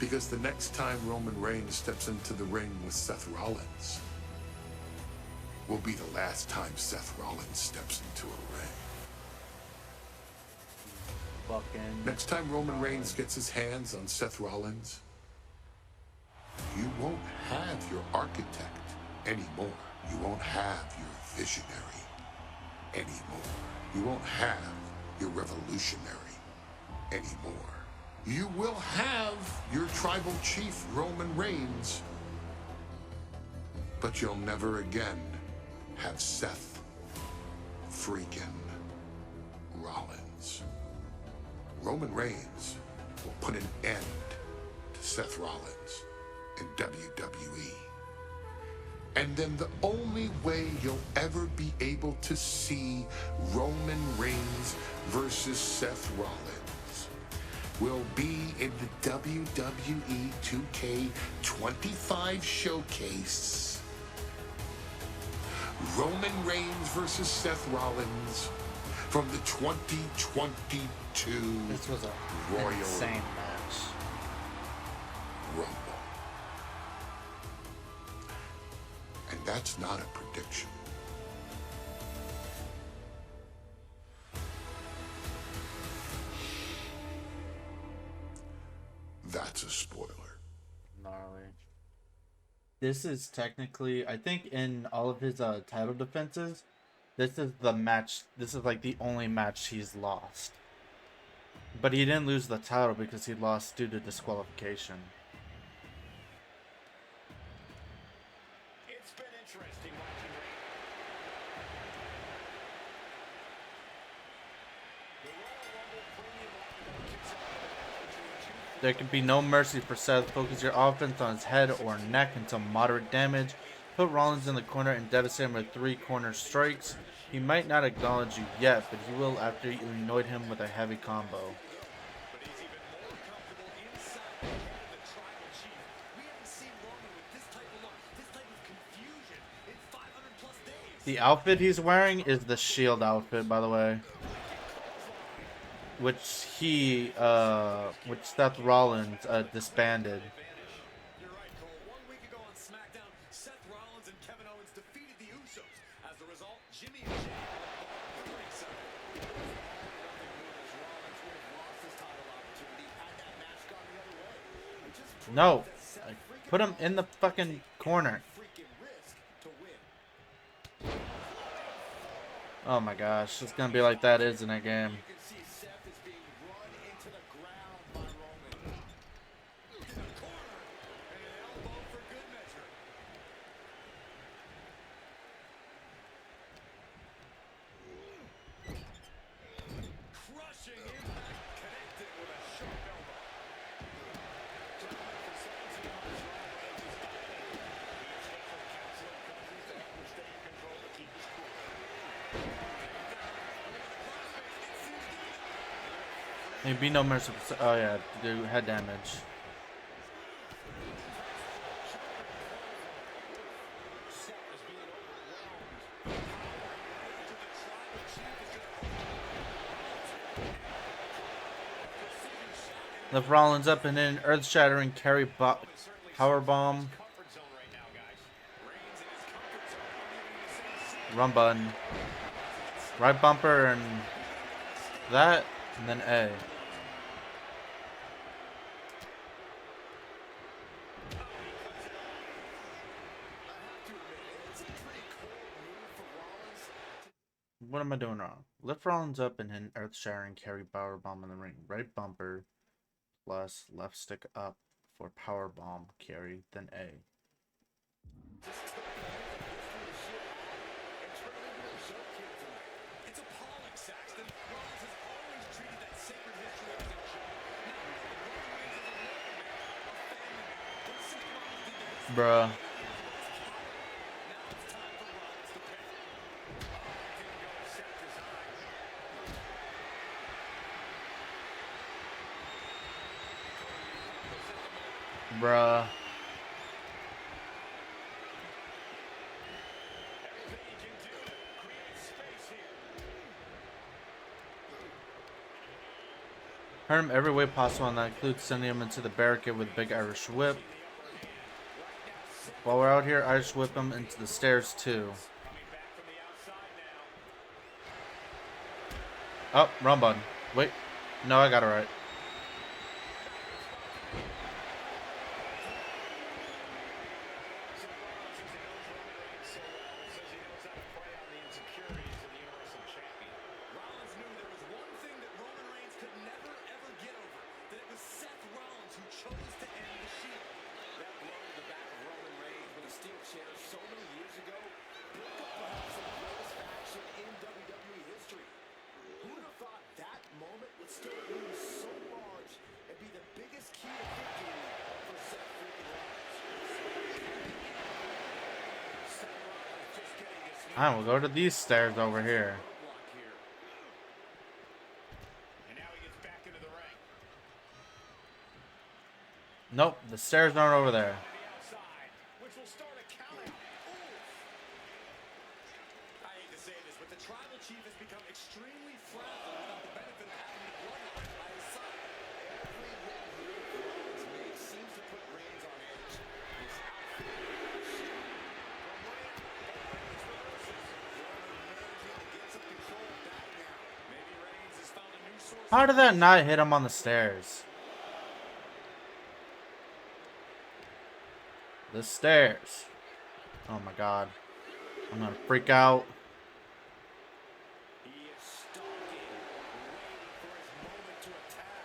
because the next time Roman Reigns steps into the ring with Seth Rollins will be the last time Seth Rollins steps into a ring. Fucking. Next time Roman Reigns gets his hands on Seth Rollins, you won't have your architect anymore. You won't have your visionary anymore. You won't have your revolutionary anymore. You will have your tribal chief, Roman Reigns, but you'll never again have Seth freaking Rollins. Roman Reigns will put an end to Seth Rollins in WWE. And then the only way you'll ever be able to see Roman Reigns versus Seth Rollins will be in the WWE 2K25 showcase. Roman Reigns versus Seth Rollins from the 2022 This was a Royal insane match. Rumble. And that's not a prediction. That's a spoiler. Gnarly. This is technically, I think, in all of his title defenses, this is the match. This is like the only match he's lost. But he didn't lose the title because he lost due to disqualification. It's been interesting watching Reigns. There can be no mercy for Seth. Focus your offense on his head or neck until moderate damage. Put Rollins in the corner and devastate him with 3 corner strikes. He might not acknowledge you yet, but he will after you annoyed him with a heavy combo. But he's even more comfortable inside the head of the tribal chief. We haven't seen Roman with this type of look, this type of confusion in 500 plus days. The outfit he's wearing is the Shield outfit, by the way. which Seth Rollins disbanded. You're right, Cole. 1 week ago on SmackDown, Seth Rollins and Kevin Owens defeated the Usos. As a result, Jimmy and Jay had the ringside. No, I put him in the fucking corner. Oh my gosh, it's gonna be like that, isn't it, game? You can see Seth is being run into the ground by Roman. In the corner, and an elbow for good measure. Crushing impact, connected with a sharp elbow. Maybe no mercy. Oh yeah, do head damage. Lift Rollins up and then earth-shattering power bomb. Run button. Right bumper and that, and then A. What am I doing wrong? Lift Rollins up and hit an earth-shattering carry power bomb in the ring. Right bumper plus left stick up for power bomb carry, then A. It's appalling, Saxton. Rollins has always treated that sacred history as a joke. Bruh. Bruh. Hurt him every way possible, and that includes sending him into the barricade with a big Irish whip. While we're out here, Irish whip him into the stairs too. Oh, wrong button. Wait. No, I got it right. So many years ago, broke up perhaps the greatest faction in WWE history. Who would have thought that moment would still loom so large and be the biggest key to victory for Seth freaking Rollins? I will go to these stairs over here. And now he gets back into the ring. Nope, the stairs aren't over there. Which will start a count. I hate to say this, but the tribal chief has become extremely fragile without the benefit of having the bloodline by his side. Every little move Rollins makes seems to put Reigns on edge. His outfit, maybe Reigns has found a new source. How did that not hit him on the stairs? The stairs. Oh my god. I'm gonna freak out. He is stalking, waiting for his moment to attack.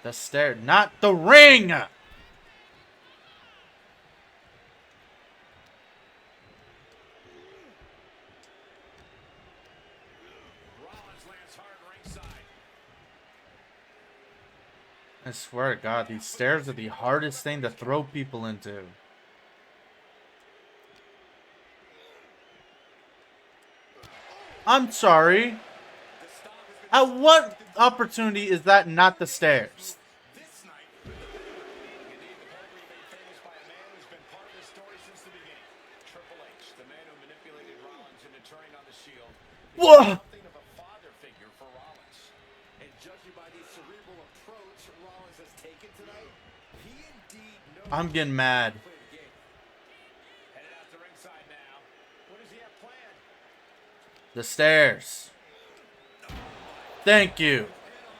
The stair, not the ring! Rollins lands hard ringside. I swear to god, these stairs are the hardest thing to throw people into. I'm sorry. At what opportunity is that not the stairs? This night, indeed, the pedigree made famous by a man who's been part of this story since the beginning. Triple H, the man who manipulated Rollins into turning on the Shield. Whoa! Something of a father figure for Rollins. And judging by the cerebral approach Rollins has taken tonight, he indeed knows I'm getting mad. how to play the game. Headed out to ringside now. What does he have planned? The stairs. Thank you. Head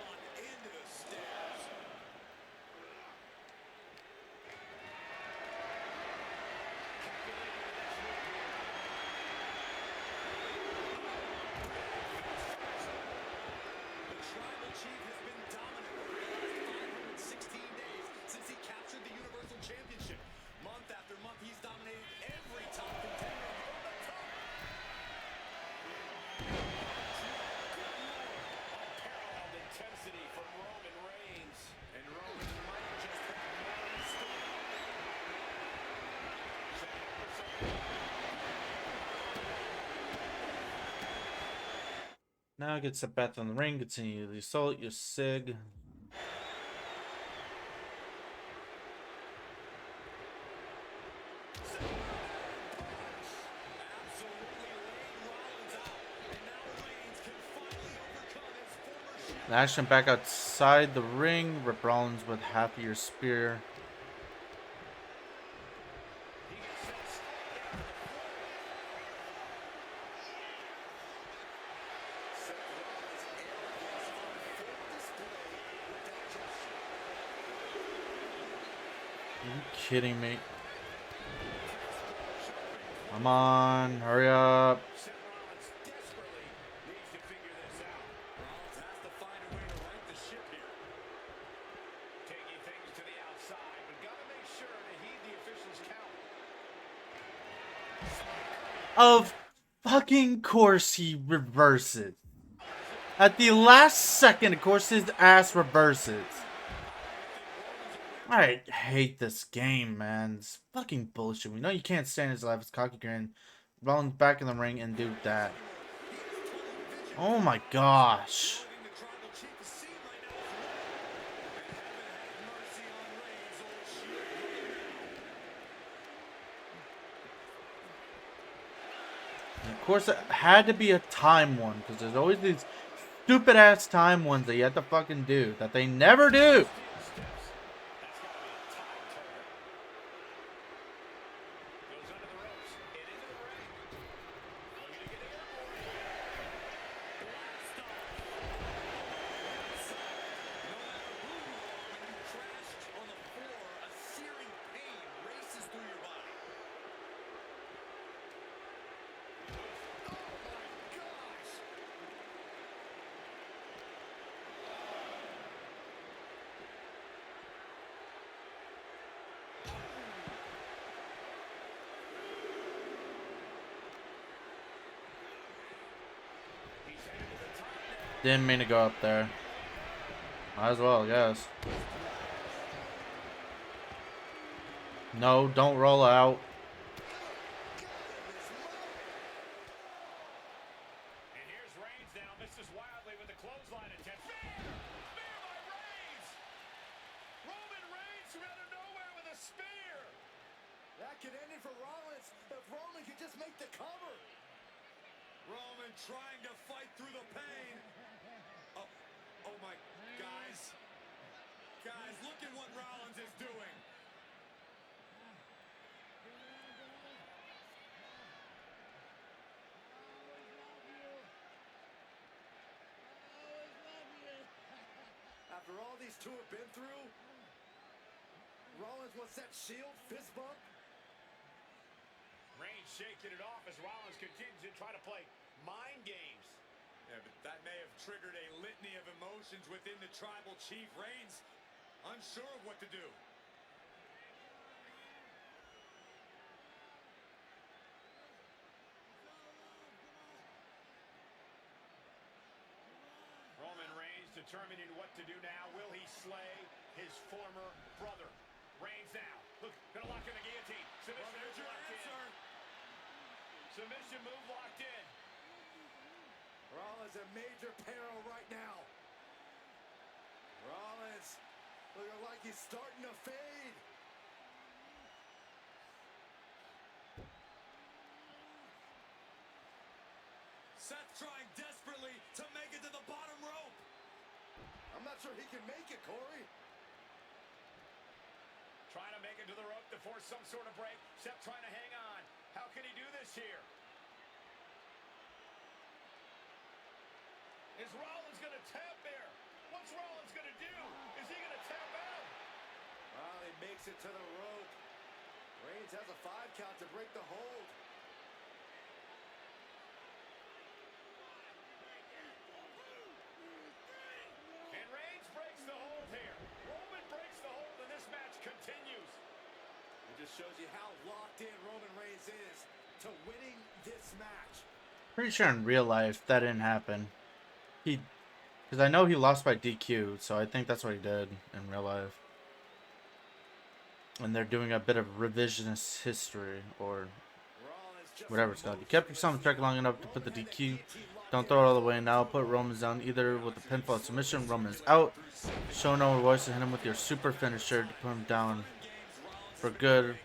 on into the stairs. The Tribal Chief has been dominant over the last 516 days since he captured the Universal Championship. Month after month, he's dominated every top contender on the top. Unparalleled intensity from Roman Reigns. And Roman might just have more in store. Now get set back on the ring. Continue the assault. Your sig. Lash him back outside the ring. Rip Rollins with half of your spear. Are you kidding me? Come on, hurry up. Seth Rollins desperately needs to figure this out. Rollins has to find a way to right the ship here. Taking things to the outside, but gotta make sure to heed the official's count. Of fucking course he reverses. At the last second, of course, his ass reverses. I hate this game, man. It's fucking bullshit. We know you can't stand his life. It's cocky grin. Rollins back in the ring and do that. Oh my gosh. And of course, it had to be a time one, because there's always these stupid ass time ones that you have to fucking do that they never do. Didn't mean to go up there. Might as well, I guess. No, don't roll out. And here's Reigns now, misses wildly with the clothesline attempt. Spear by Reigns! Roman Reigns from out of nowhere with a spear! That could end it for Rollins if Roman could just make the cover. Roman trying to fight through the pain. Oh my, guys, look at what Rollins is doing. After all these two have been through, Rollins wants that shield fist bump. Reigns shaking it off as Rollins continues to try to play mind games. Yeah, but that may have triggered a litany of emotions within the Tribal Chief. Reigns unsure of what to do. Roman Reigns determining what to do now. Will he slay his former brother? Reigns now. Look, gonna lock in the guillotine. Submission move locked in. Submission move locked in. Rollins in major peril right now. Rollins looking like he's starting to fade. Seth trying sure he can make it, Corey. Trying to make it to the rope to force some sort of break. Seth trying to hang on. How can he do this here? Is Rollins going to tap there? What's Rollins going to do? Is he going to tap out? Well, he makes it to the rope. Reigns has a 5 count to break the hold. And Reigns breaks the hold here. Roman breaks the hold, and this match continues. It just shows you how locked in Roman Reigns is to winning this match. Pretty sure in real life that didn't happen. Because I know he lost by DQ, so I think that's what he did in real life. And they're doing a bit of revisionist history, or whatever it's called. You kept yourself in check long enough to put the DQ. Don't throw it all the way now. Put Roman's down either with a pinfall submission. Roman's out. Show no voice to hit him with your super finisher to put him down for good.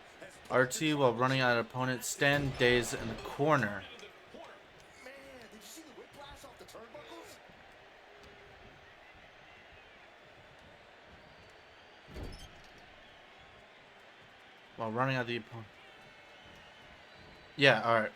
RT while running at an opponent. Stand dazed in the corner. Man, did you see the whiplash off the turnbuckles? While running at the opponent. Yeah, alright.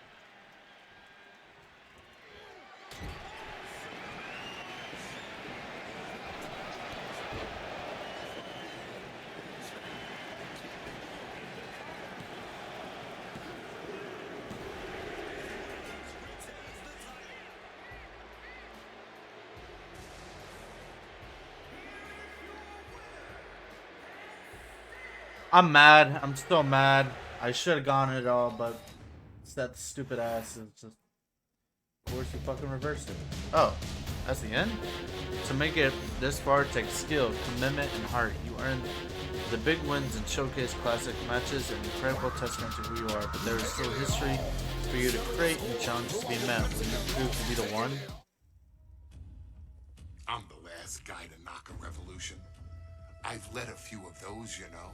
I'm mad. I'm still mad. I should have gone it all, but it's that stupid ass. It's just, of course, you fucking reversed it. Oh, that's the end? To make it this far takes skill, commitment, and heart. You earned the big wins and showcase classic matches, an incredible testament to who you are, but there is still history for you to create and challenges to be met. Will you prove to be the one? I'm the last guy to knock a revolution. I've led a few of those, you know.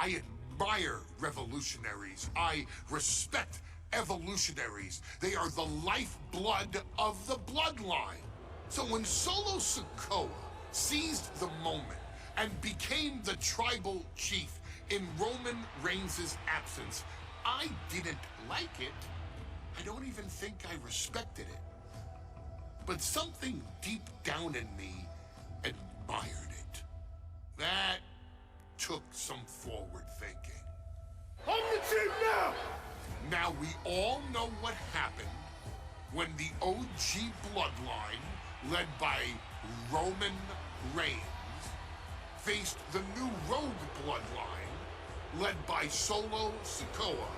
I admire revolutionaries. I respect evolutionaries. They are the lifeblood of the bloodline. So when Solo Sikoa seized the moment and became the tribal chief in Roman Reigns' absence, I didn't like it. I don't even think I respected it. But something deep down in me admired it. That took some forward thinking. I'm the chief now! Now we all know what happened when the OG bloodline, led by Roman Reigns, faced the new Rogue bloodline, led by Solo Sikoa,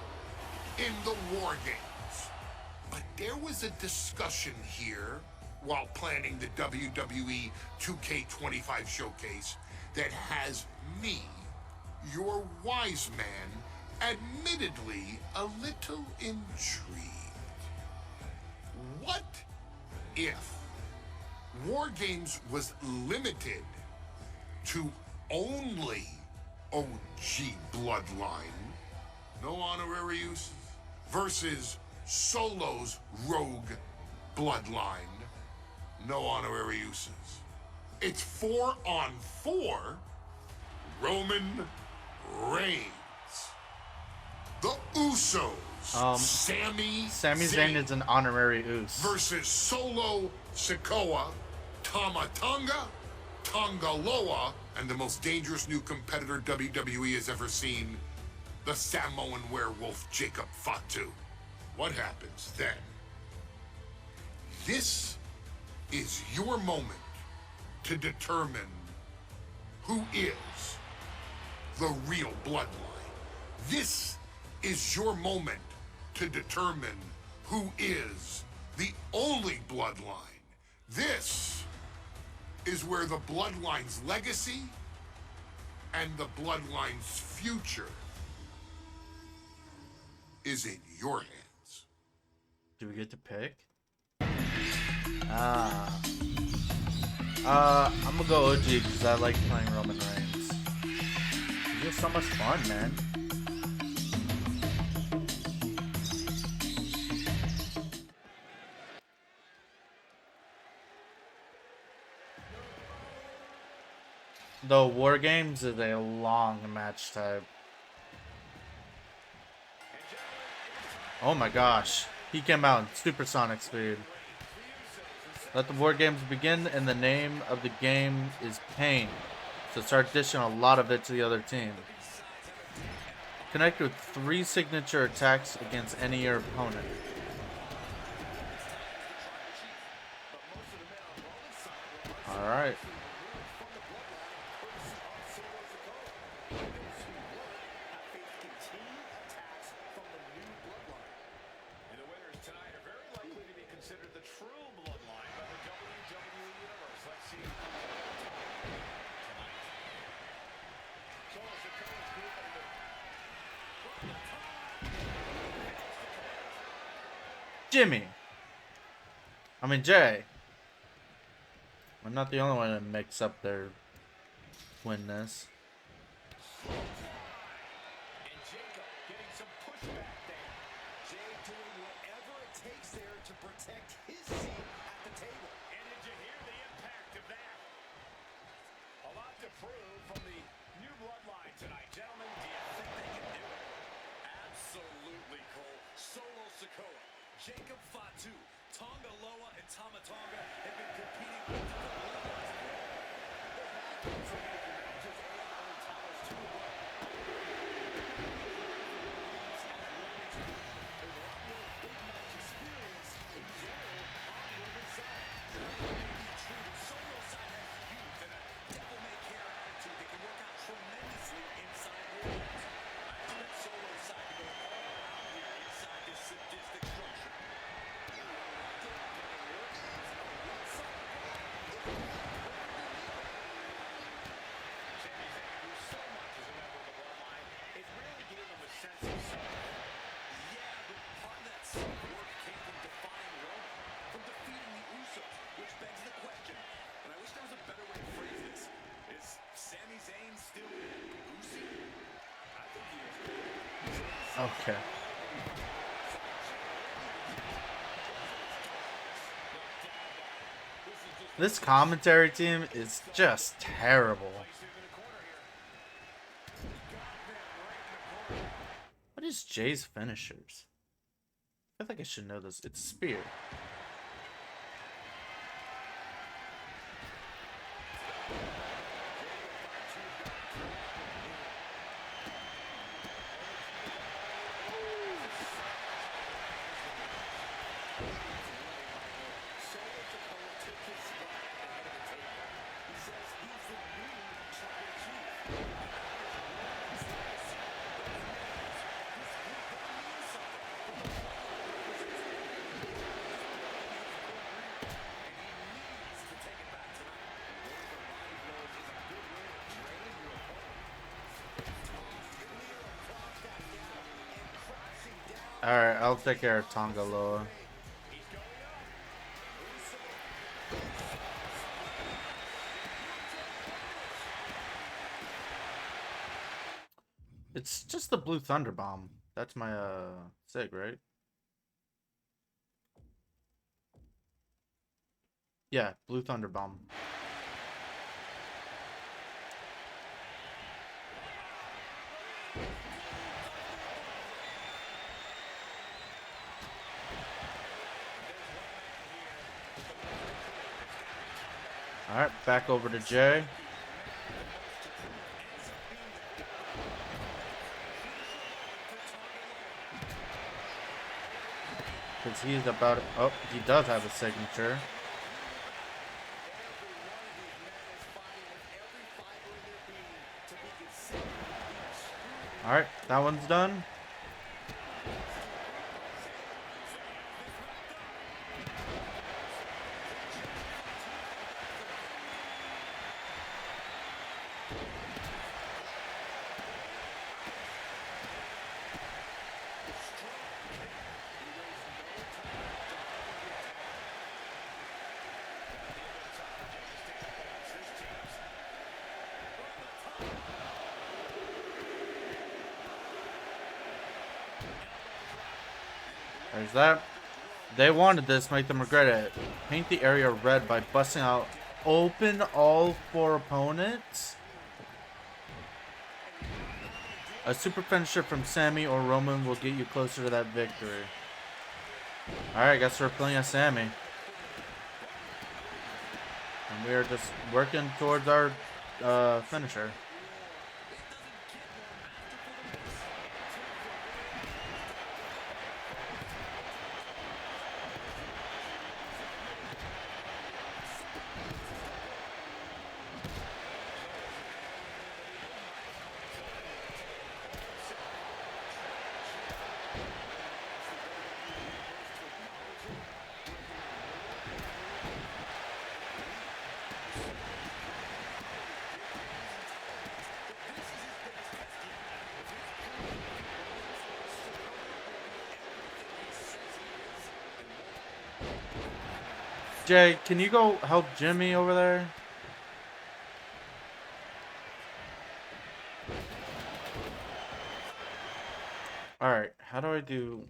in the War Games. But there was a discussion here while planning the WWE 2K25 showcase that has me, your wise man, admittedly a little intrigued. What if War Games was limited to only OG bloodline, no honorary uses, versus Solo's Rogue bloodline, no honorary uses? It's 4-on-4 Roman Reigns. The Usos. Sami Zayn is an honorary Uso. versus Solo Sikoa, Tama Tonga, Tonga Loa, and the most dangerous new competitor WWE has ever seen, the Samoan werewolf Jacob Fatu. What happens then? This is your moment to determine who is the real bloodline. This is your moment to determine who is the only bloodline. This is where the bloodline's legacy and the bloodline's future is in your hands. Do we get to pick? I'm gonna go OG because I like playing Roman Reigns. It's just so much fun, man. Though War Games is a long match type. Oh my gosh. He came out in supersonic speed. Let the War Games begin, and the name of the game is Pain. So start dishing a lot of it to the other team. Connect with 3 signature attacks against any your opponent. Alright. And the winners tonight are very likely to be considered the true bloodline by the WWE Universe. Let's see. Jimmy. I mean Jay. I'm not the only one that mix up their twinness. And Jacob getting some pushback there. Jay doing whatever it takes there to protect his seat at the table. And did you hear the impact of that? A lot to prove from the new bloodline tonight. Gentlemen, do you think they can do it? Absolutely, Cole. Solo Sikoa, Jacob Fatu, Tonga Loa, and Tama Tonga have been competing on different levels. Okay. This commentary team is just terrible. What is Jay's finishers? I think I should know this. It's Spear. Alright, I'll take care of Tonga Loa. It's just the Blue Thunder Bomb. That's my sig, right? Yeah, Blue Thunder Bomb. Alright, back over to Jay. Because he's about... Oh, he does have a signature. Alright, that one's done. There's that. They wanted this, make them regret it. Paint the area red by busting out open all 4 opponents. A super finisher from Sammy or Roman will get you closer to that victory. Alright, guess we're playing as Sammy. And we are just working towards our finisher. Jay, can you go help Jimmy over there? Alright, how do I do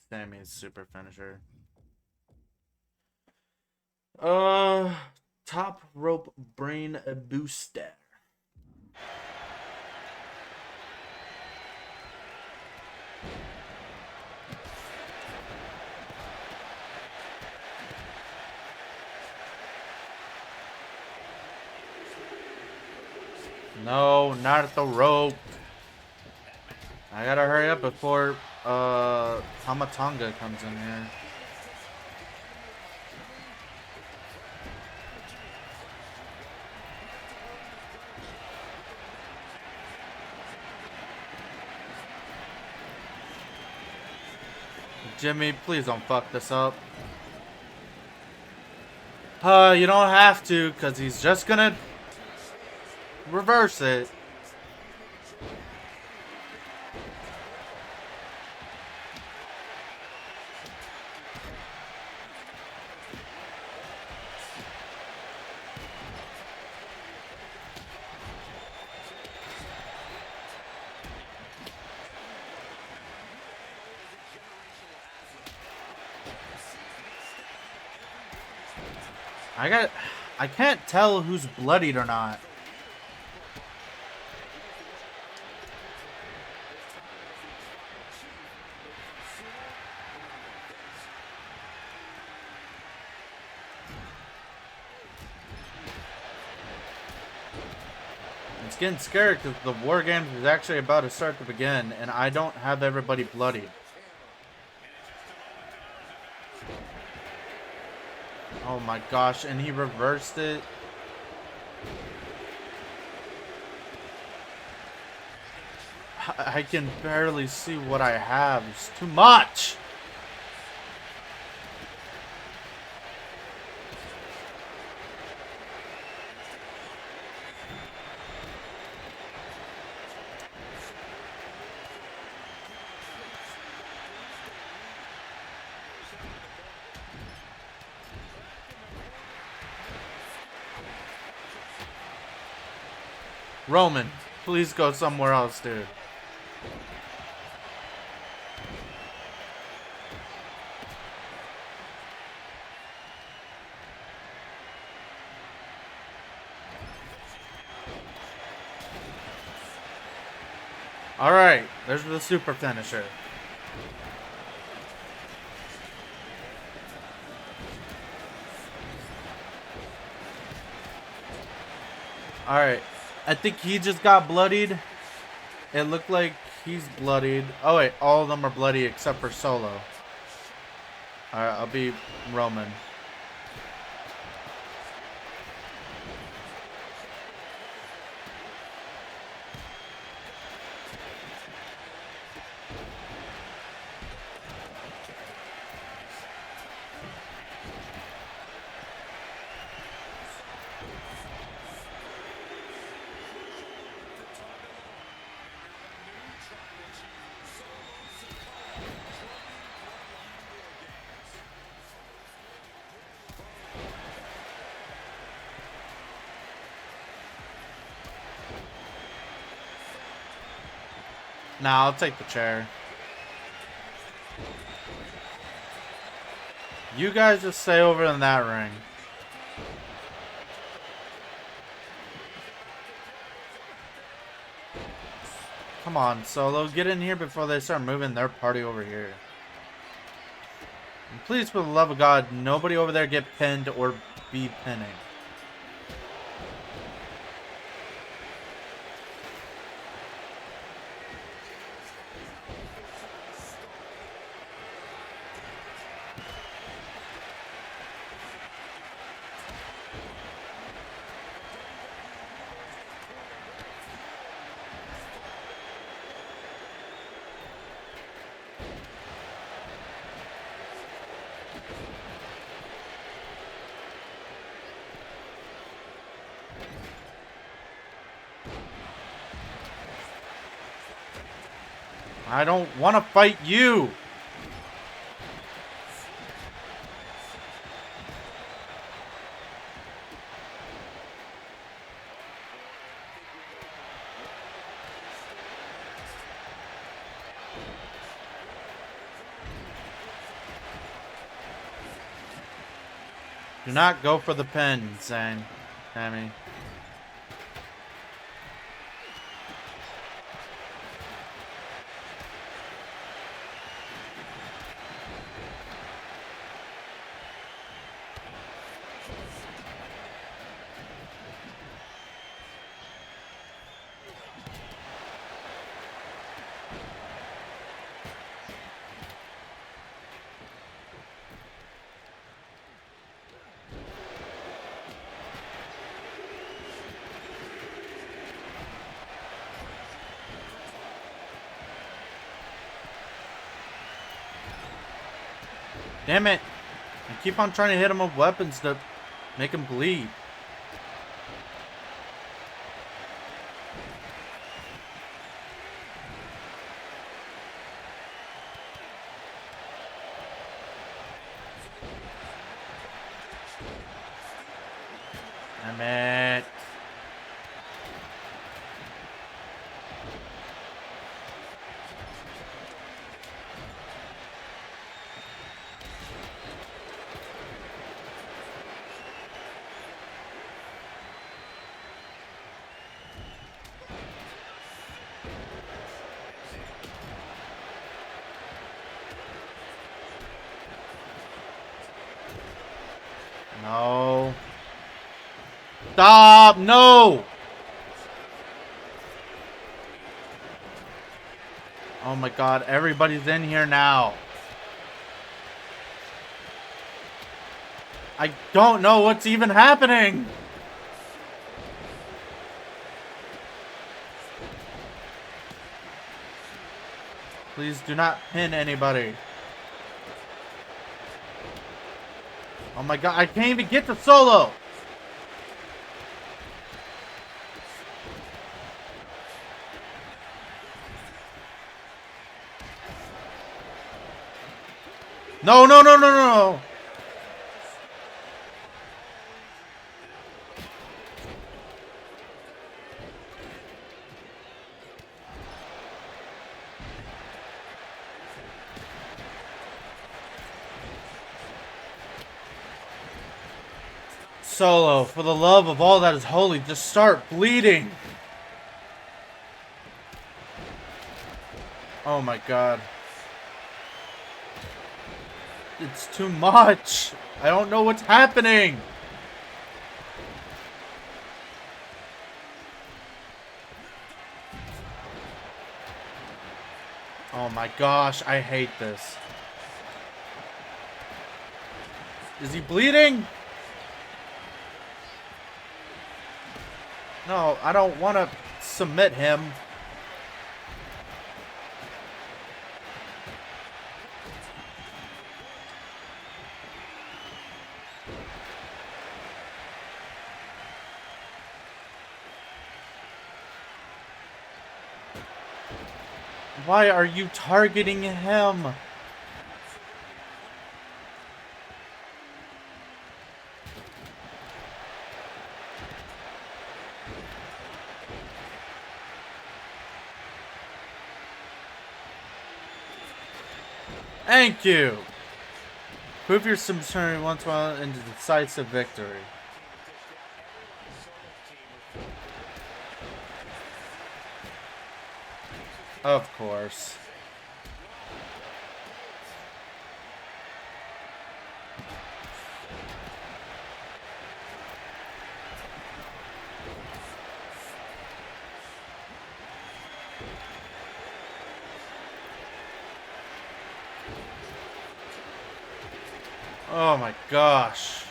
Sammy's super finisher? Top rope brain booster. No, not at the rope. I gotta hurry up before Tamatonga comes in here. Jimmy, please don't fuck this up. You don't have to, because he's just gonna reverse it. I can't tell who's bloodied or not. It's getting scary because the War Games is actually about to start to begin, and I don't have everybody bloodied. Oh my gosh, and he reversed it. I can barely see what I have. It's too much. Roman, please go somewhere else, dude. Alright, there's the super finisher. Alright. I think he just got bloodied. It looked like he's bloodied. Oh wait, all of them are bloody except for Solo. Alright, I'll be Roman. Nah, I'll take the chair. You guys just stay over in that ring. Come on, Solo. Get in here before they start moving their party over here. And please, for the love of God, nobody over there get pinned or be pinning. I don't want to fight you. Do not go for the pin, Zane. Tammy. Damn it. I keep on trying to hit him with weapons to make him bleed. Damn it. No. Stop! No! Oh my god, everybody's in here now. I don't know what's even happening. Please do not pin anybody. Oh my god, I can't even get to Solo. No, no, no, no, no. Solo, for the love of all that is holy, just start bleeding. Oh my god. It's too much. I don't know what's happening. Oh my gosh, I hate this. Is he bleeding? No, I don't want to submit him. Why are you targeting him? Thank you. Prove your submission once while into decisive victory. Of course. Oh my gosh.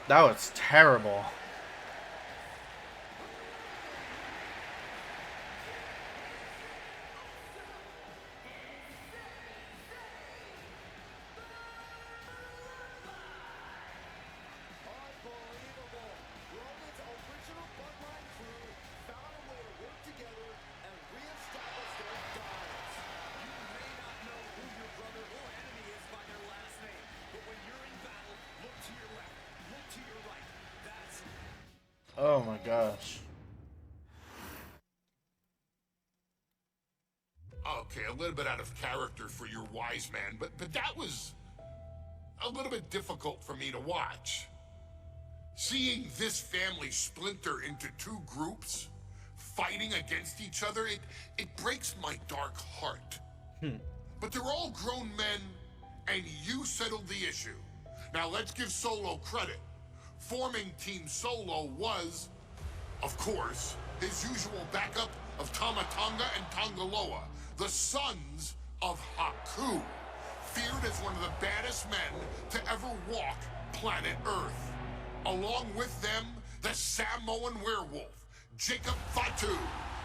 That was terrible. Unbelievable. Roman's original bloodline crew found a way to work together and reestablish their dominance. You may not know who your brother or enemy is by their last name, but when you're in battle, look to your left, look to your right. That's Oh my gosh. Okay, a little bit out of character for your wise man, but that was a little bit difficult for me to watch. Seeing this family splinter into two groups, fighting against each other, it breaks my dark heart. But they're all grown men, and you settled the issue. Now let's give Solo credit. Forming Team Solo was, of course, his usual backup of Tama Tonga and Tongaloa, the sons of Haku, feared as one of the baddest men to ever walk planet Earth. Along with them, the Samoan werewolf, Jacob Fatu,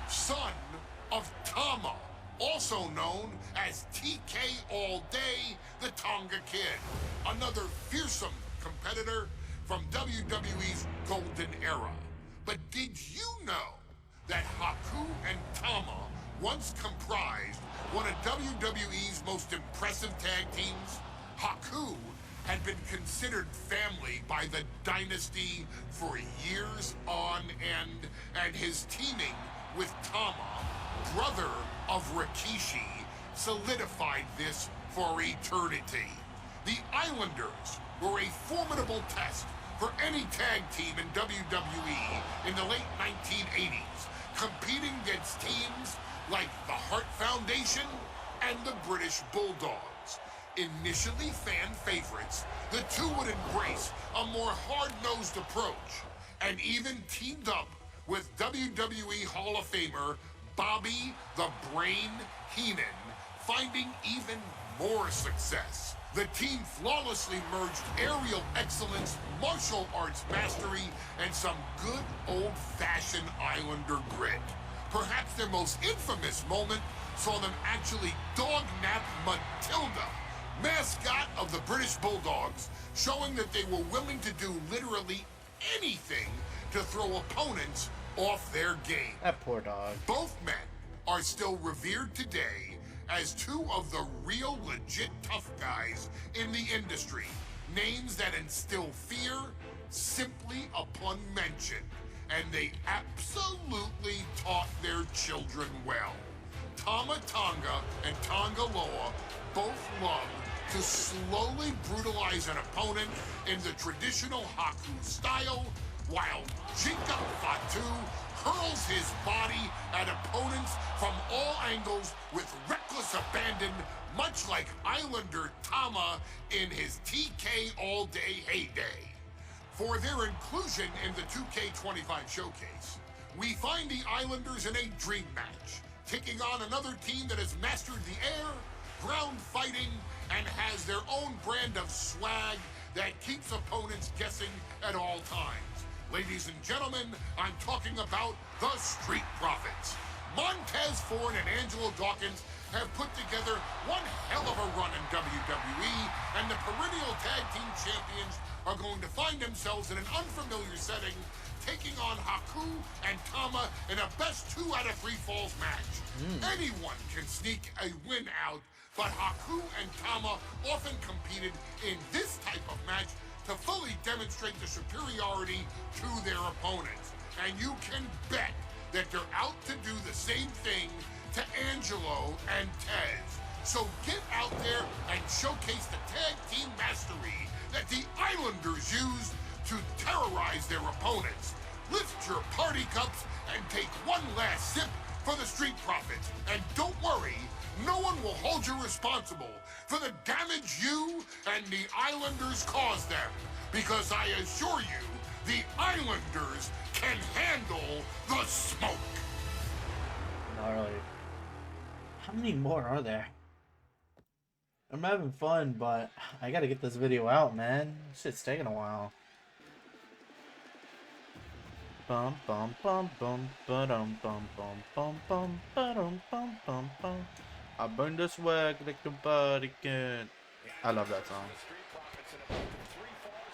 son of Tama, also known as TK All Day, the Tonga Kid, another fearsome competitor from WWE's golden era. But did you know that Haku and Tama once comprised one of WWE's most impressive tag teams? Haku had been considered family by the Dynasty for years on end, and his teaming with Tama, brother of Rikishi, solidified this for eternity. The Islanders were a formidable test for any tag team in WWE in the late 1980s, competing against teams like the Hart Foundation and the British Bulldogs. Initially fan favorites, the two would embrace a more hard-nosed approach and even teamed up with WWE Hall of Famer Bobby the Brain Heenan, finding even more success. The team flawlessly merged aerial excellence, martial arts mastery, and some good old-fashioned Islander grit. Perhaps their most infamous moment saw them actually dog-nap Matilda, mascot of the British Bulldogs, showing that they were willing to do literally anything to throw opponents off their game. That poor dog. Both men are still revered today as two of the real legit tough guys in the industry, names that instill fear simply upon mention, and they absolutely taught their children well. Tama Tonga and Tongaloa both love to slowly brutalize an opponent in the traditional Haku style, while Jacob Fatu hurls his body at opponents from all angles with reckless abandon, much like Islander Tama in his TK All Day heyday. For their inclusion in the 2K25 showcase, we find the Islanders in a dream match, taking on another team that has mastered the air, ground fighting, and has their own brand of swag that keeps opponents guessing at all times. Ladies and gentlemen, I'm talking about the Street Profits. Montez Ford and Angelo Dawkins have put together one hell of a run in WWE, and the perennial tag team champions are going to find themselves in an unfamiliar setting, taking on Haku and Tama in a best 2 out of 3 falls match. Anyone can sneak a win out, but Haku and Tama often competed in this type of match to fully demonstrate the superiority to their opponents. And you can bet that they're out to do the same thing to Angelo and Tez. So get out there and showcase the tag team mastery that the Islanders used to terrorize their opponents. Lift your party cups and take one last sip for the Street Profits. And don't worry, no one will hold you responsible for the damage you and the Islanders caused them. Because I assure you, the Islanders can handle the smoke. Gnarly. How many more are there? I'm having fun, but I gotta get this video out, man. This shit's taking a while. Bum bum bum bum ba-dum bum bum bum bum ba-dum bum bum bum. I bring the swag like nobody can. I love that song.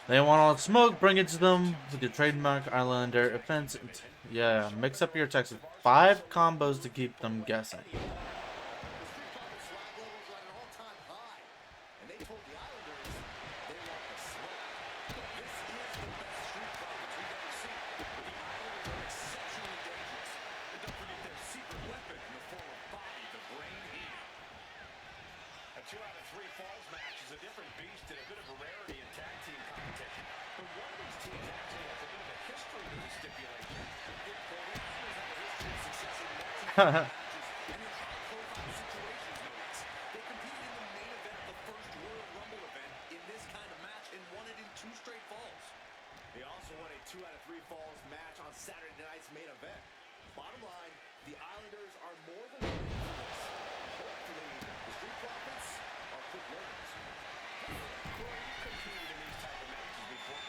They want all the smoke, bring it to them with your trademark Islander offense. Yeah, mix up your text with 5 combos to keep them guessing. They also won a 2 out of 3 falls match on Saturday night's main event. Bottom line, the Islanders are more than ready for this. Hopefully, the Street Profits are quick learners. Corey, you've competed in these type of matches before.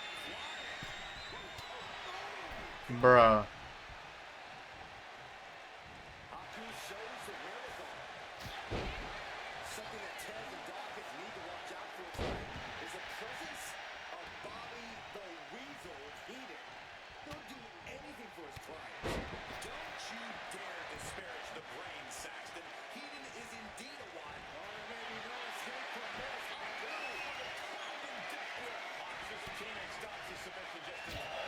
Bruh. Haku shows the wherewithal. Something that Tez and Dawkins need to watch out for tonight is the presence of Bobby the Weasel Heenan. He'll do anything for his clients. Don't you dare disparage the brain, Saxton. Heenan is indeed a wide. Oh, there may be no escape from this. Haku with a pounding death grip. Hawkins' teammate stops his submission just in time.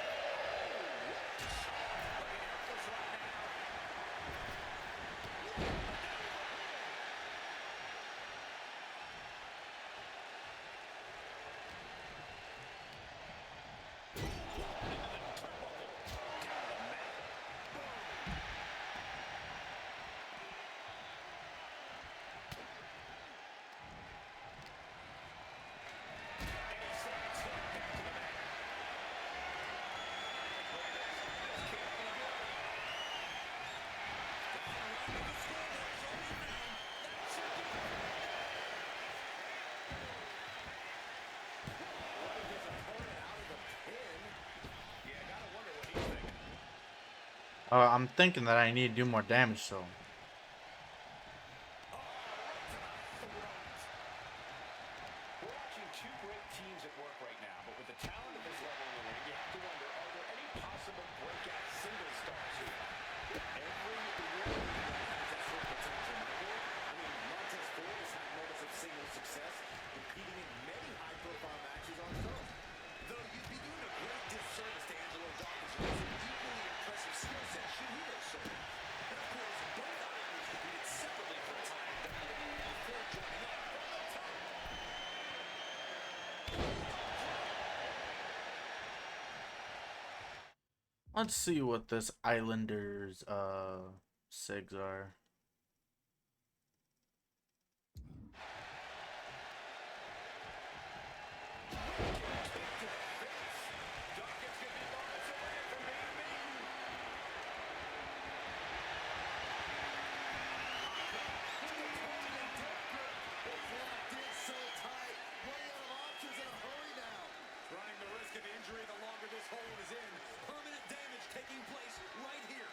I'm thinking that I need to do more damage, so. We're watching two great teams at work right now, but with the talent of this level in the ring, you have to wonder, are there any possible breakout single stars here? Every really has that sort of potential, Michael. I mean, Montez Ford has had moments of single success, competing in many high-profile matches on his own. Though you'd be doing a great disservice to Angelo Dawkins, who has an equally impressive skill set, should he go solo. And of course, both Islanders competed separately for a time in WWE before joining up. Let's see what this Islanders SIGs are.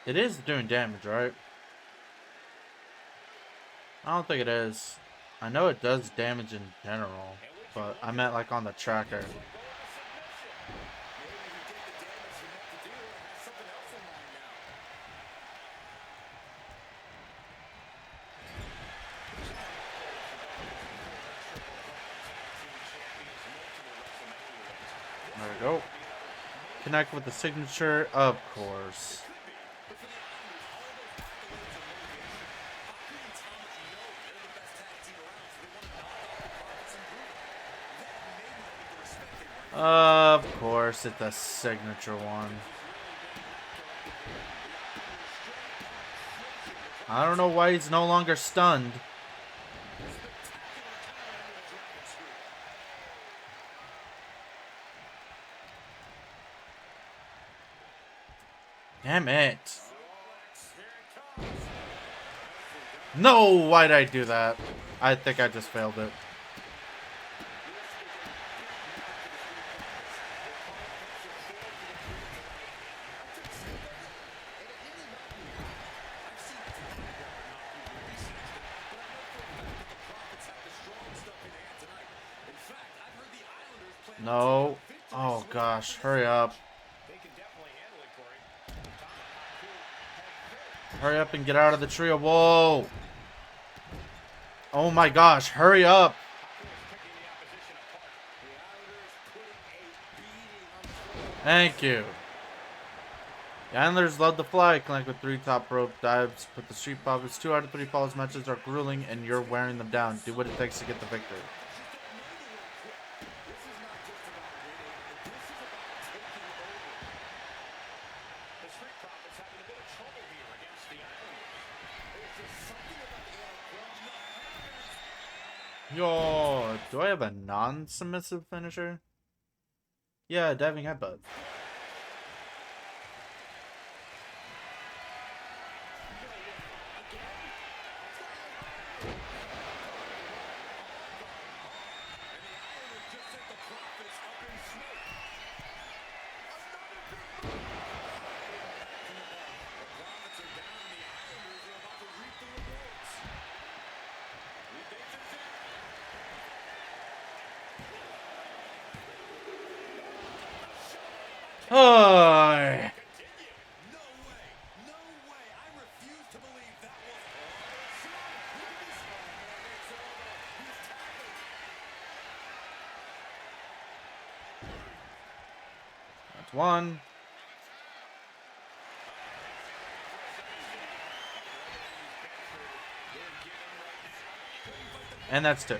It is doing damage, right? I don't think it is. I know it does damage in general, but I meant like on the tracker. There we go. Connect with the signature, of course. Of course, it's a signature one. I don't know why he's no longer stunned. Damn it. No, why'd I do that? I think I just failed it. No. Oh gosh, hurry up. Hurry up and get out of the trio. Whoa. Oh my gosh, hurry up. Thank you. The Islanders love the fly, connect with 3 top rope dives, put the street profits. 2 out of 3 falls matches are grueling and you're wearing them down. Do what it takes to get the victory. Yo, do I have a non-submissive finisher? Yeah, diving headbutt. Oh. That's 1. And that's 2.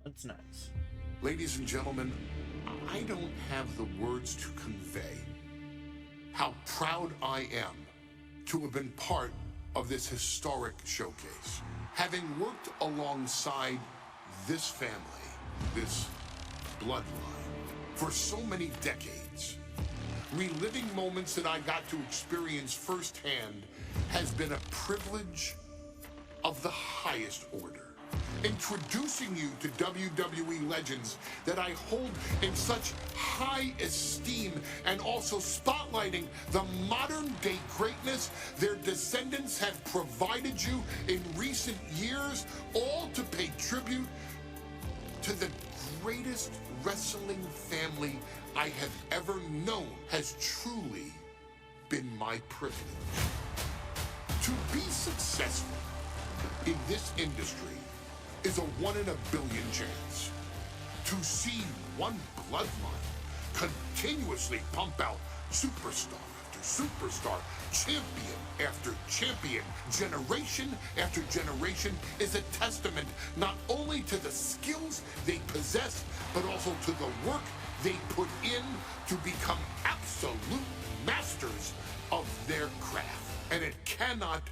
That's nice. Ladies and gentlemen, I don't have the words to convey how proud I am to have been part of this historic showcase. Having worked alongside this family, this bloodline, for so many decades, reliving moments that I got to experience firsthand has been a privilege of the highest order. Introducing you to WWE legends that I hold in such high esteem, and also spotlighting the modern day greatness their descendants have provided you in recent years, all to pay tribute to the greatest wrestling family I have ever known, has truly been my privilege. To be successful in this industry is a 1 in a billion chance. To see one bloodline continuously pump out superstar after superstar, champion after champion, generation after generation, is a testament not only to the skills they possess, but also to the work they put in to become absolute masters of their craft. And it cannot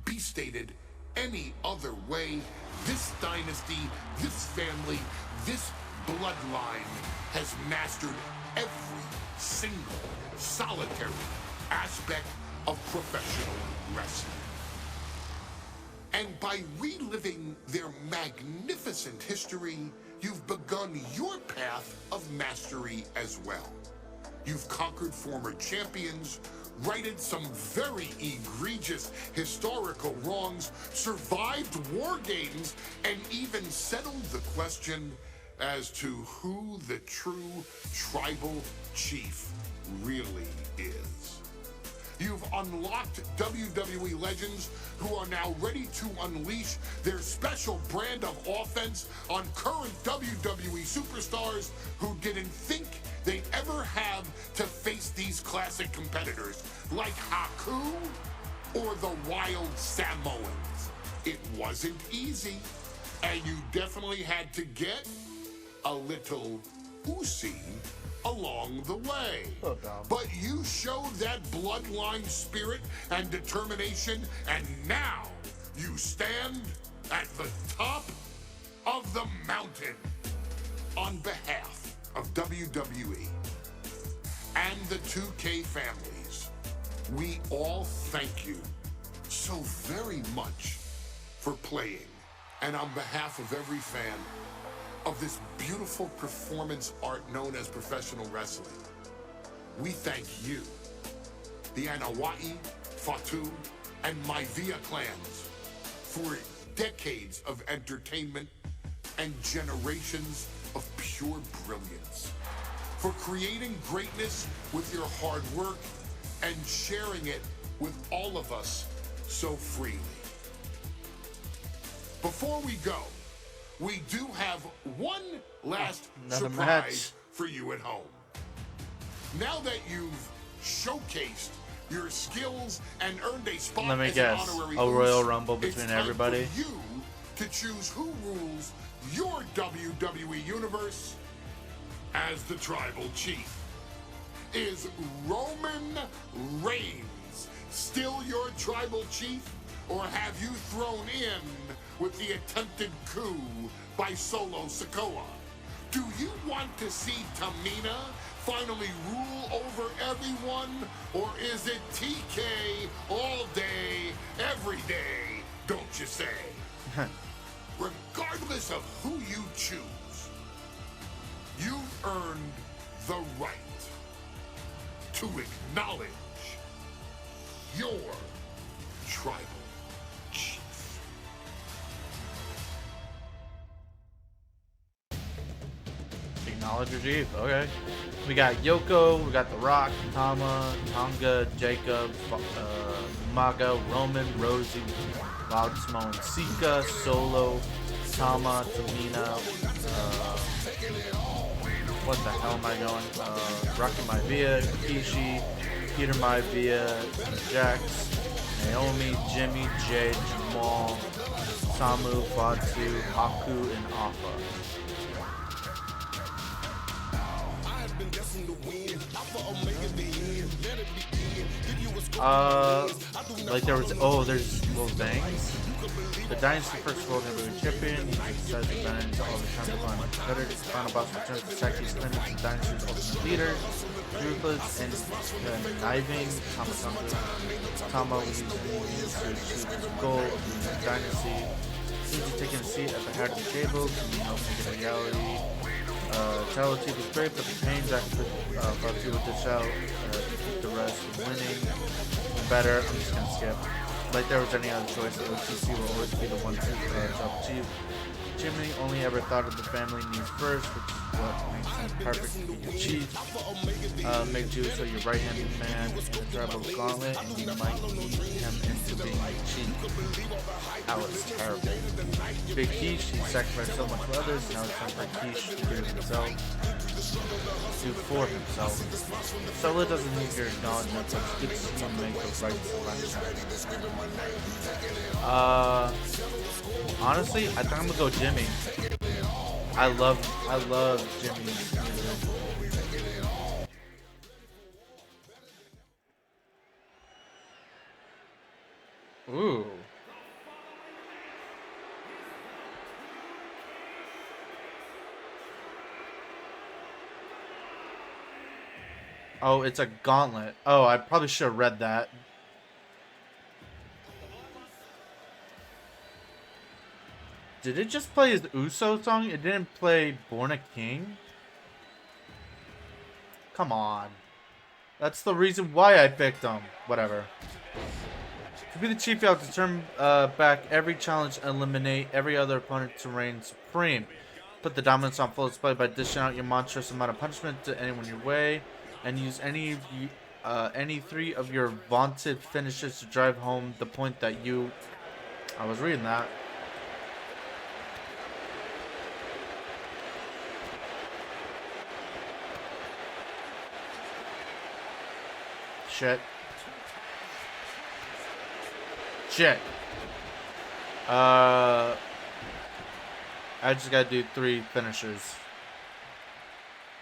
be stated any other way. This dynasty, this family, this bloodline has mastered every single solitary aspect of professional wrestling. And by reliving their magnificent history, you've begun your path of mastery as well. You've conquered former champions, righted some very egregious historical wrongs, survived war games, and even settled the question, as to who the true tribal chief really is. You've unlocked WWE legends who are now ready to unleash their special brand of offense on current WWE superstars who didn't think they'd ever have to face these classic competitors like Haku or the Wild Samoans. It wasn't easy, and you definitely had to get a little oozy along the way. So dumb. But you showed that bloodline spirit and determination, and now you stand at the top of the mountain. On behalf of WWE and the 2K families, we all thank you so very much for playing. And on behalf of every fan of this beautiful performance art known as professional wrestling, we thank you, the Anawai, Fatu, and Maivia clans, for decades of entertainment and generations of pure brilliance, for creating greatness with your hard work and sharing it with all of us so freely. Before we go, we do have one last Another surprise match. for you at home. Now that you've showcased your skills and earned a spot Let me as guess, an honorary a Royal Uso, Rumble it's between time everybody? for you to choose who rules your WWE universe as the tribal chief. Is Roman Reigns still your tribal chief, or have you thrown in with the attempted coup by Solo Sikoa? Do you want to see Tamina finally rule over everyone, or is it TK all day, every day, don't you say? Regardless of who you choose, you've earned the right to acknowledge your tribal chief. Acknowledge your chief. Okay. We got Yoko, we got The Rock, Tama, Tonga, Jacob, Maga, Roman, Rosie, Loud Samoan, Sika, Solo, Tama, Tamina, what the hell am I going? Rocky Maivia, Kishi, Peter Maivia, Jax, Naomi, Jimmy, Jay, Jamal, Samu, Fatu, Haku, and Alpha. Like there's little bangs. The Dynasty first world heavyweight champion, decides to bend into all the time to find competitors. Final boss returns to Saki's clinic, the Dynasty's ultimate leader. Ruthless and conniving, Tama will use enemies to achieve his goal of the Dynasty. Since he's taking a seat at the head of the table, can you help make it a reality? Chalo Chief is great, but the pain that Fatu with the shell to keep the rest from winning. Better, I'm just gonna skip. Like there was any other choice, OTC will always be the one to top chief. Jimmy only ever thought of the family needs first, which is what makes him perfect to be your chief. Make Uso your right-handed man in the tribal gauntlet, and you might lead him into being your chief. That was terrible. Big Quiche, he sacrificed so much for others, now it's time for Quiche to do himself. Do for himself. Solo doesn't need your acknowledgement, but it's good to see him make the right selection. Honestly, I think I'm gonna go Jimmy. I love Jimmy. Ooh. Oh, it's a gauntlet. Oh, I probably should have read that. Did it just play his Uso song? It didn't play Born a King? Come on. That's the reason why I picked him. Whatever. To be the chief, you have to turn back every challenge and eliminate every other opponent to reign supreme. Put the dominance on full display by dishing out your monstrous amount of punishment to anyone in your way, and use any three of your vaunted finishes to drive home the point that you. I was reading that. Shit. Shit. I just gotta do 3 finishers.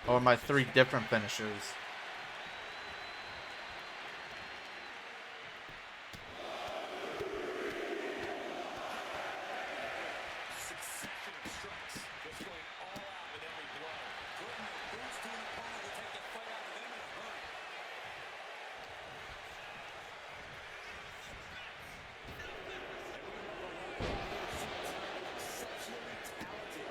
Or my 3 different finishers. Succession of strikes. Just going all out with every blow. Putting their boots to an opponent will take the fight out of them in a hurry. Exceptionally talented.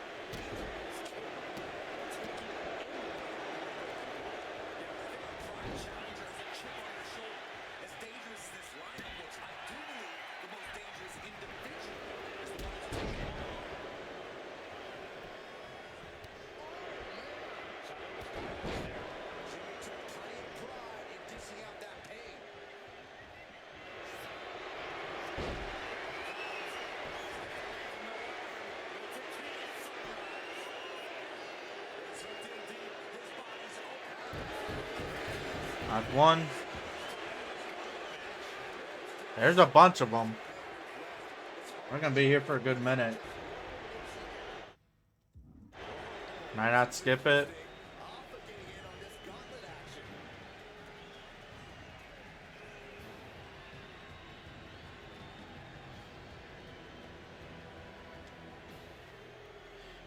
Challenger has a chip on their shoulder. As dangerous as this lineup looks, I do believe the most dangerous individual is the one who's taking it on. Jimmy took plenty of pride in dishing out that pain. Knock 1. There's a bunch of them. We're gonna be here for a good minute. Can I not skip it?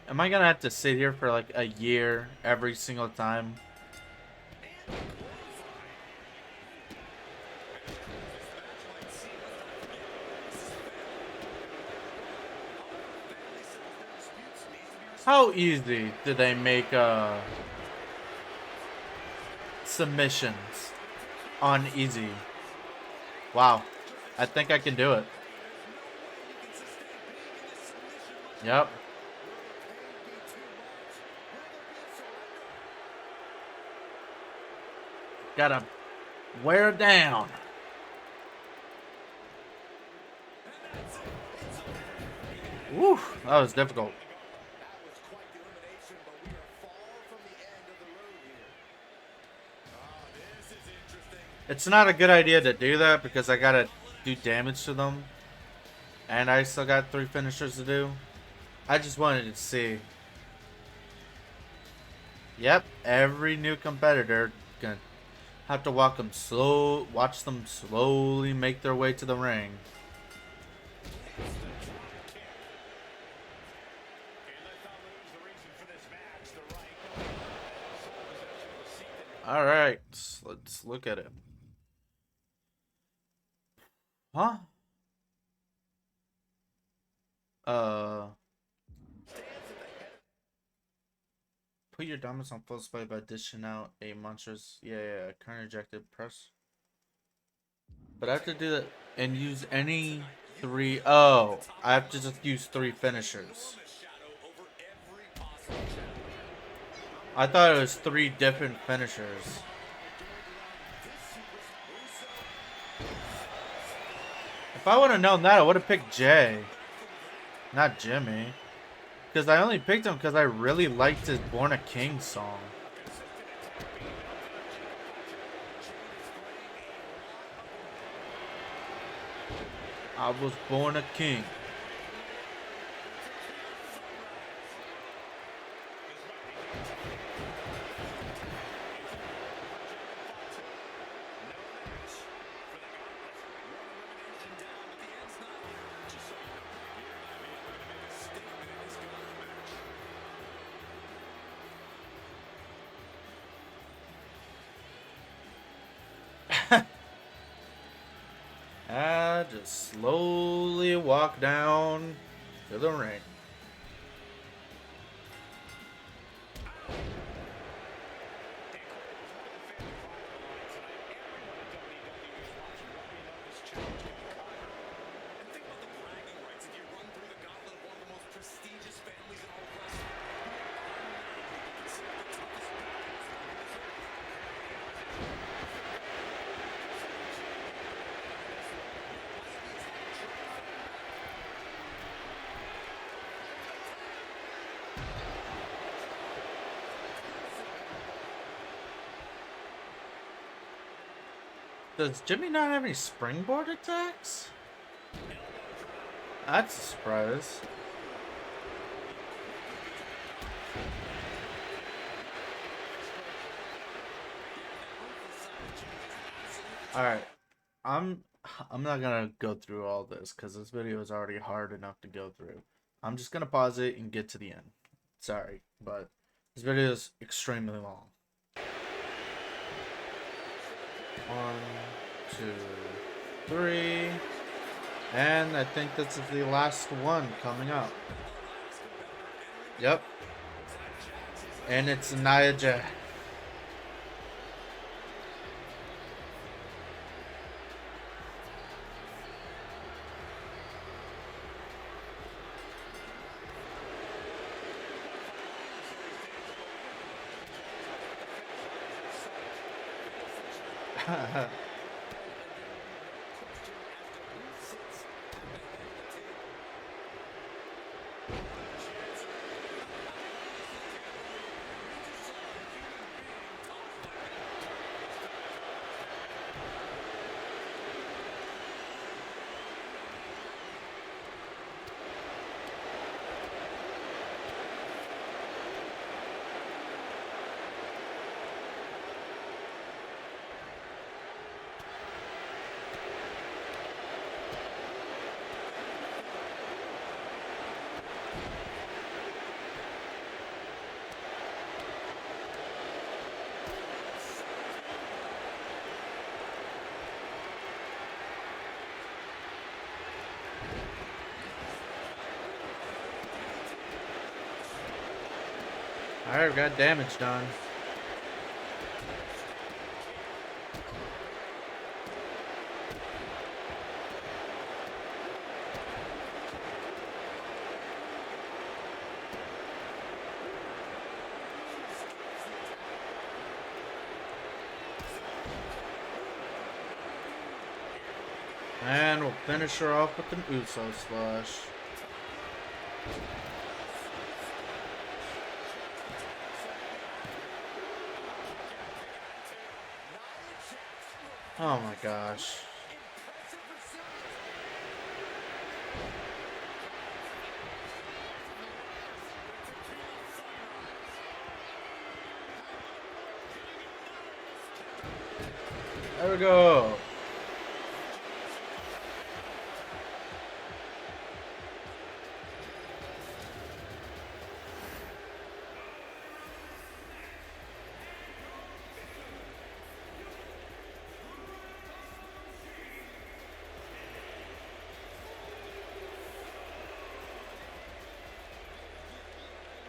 Am I gonna have to sit here for like a year every single time? How easy do they make submissions on easy? Wow, I think I can do it. Yep. Gotta wear down. Woo, that was difficult. That was quite the elimination, but we are far from the end of the road here. This is interesting. It's not a good idea to do that because I gotta do damage to them. And I still got 3 finishers to do. I just wanted to see. Yep, every new competitor gonna have to watch them slowly make their way to the ring. All right, let's look at it. Huh? Put your dominance on full display by dishing out a monstrous, current ejected press. But I have to do that and use any 3. Oh, I have to just use 3 finishers. I thought it was 3 different finishers. If I would have known that, I would have picked Jay, not Jimmy. Because I only picked him because I really liked his Born a King song. I was born a king. I just slowly walk down to the ring. Does Jimmy not have any springboard attacks? That's a surprise. Alright. I'm not gonna go through all this because this video is already hard enough to go through. I'm just gonna pause it and get to the end. Sorry, but this video is extremely long. 1, 2, 3. And I think this is the last one coming up. Yep. And it's Nia Jax. Alright, we got damage done. And we'll finish her off with an Uso Slush. Oh my gosh. There we go.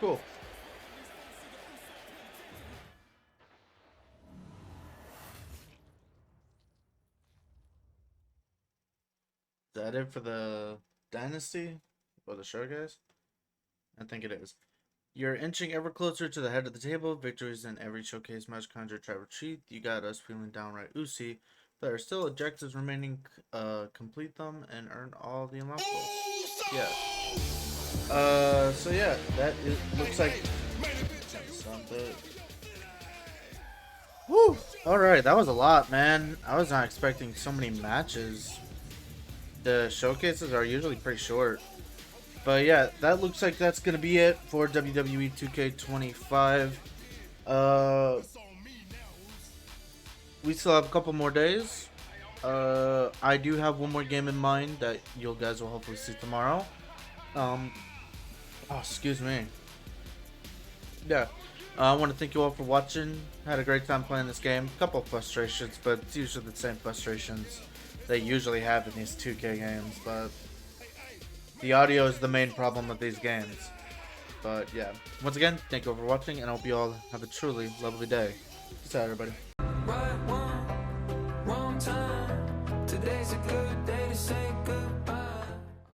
Cool. Is that it for the Dynasty? Or the show, guys? I think it is. You're inching ever closer to the head of the table. Victories in every showcase match conjure Trevor Cheat. You got us feeling downright oozy. There are still objectives remaining. Complete them and earn all the unlockables. Yeah. So yeah, that looks like something. Woo! Alright, that was a lot, man. I was not expecting so many matches. The showcases are usually pretty short. But yeah, that looks like that's gonna be it for WWE 2K25. We still have a couple more days. I do have one more game in mind that you guys will hopefully see tomorrow. Oh, excuse me. Yeah, I want to thank you all for watching. Had a great time playing this game. Couple of frustrations, but it's usually the same frustrations they usually have in these 2K games. But the audio is the main problem with these games. But yeah, once again, thank you all for watching, and I hope you all have a truly lovely day. Peace out, everybody.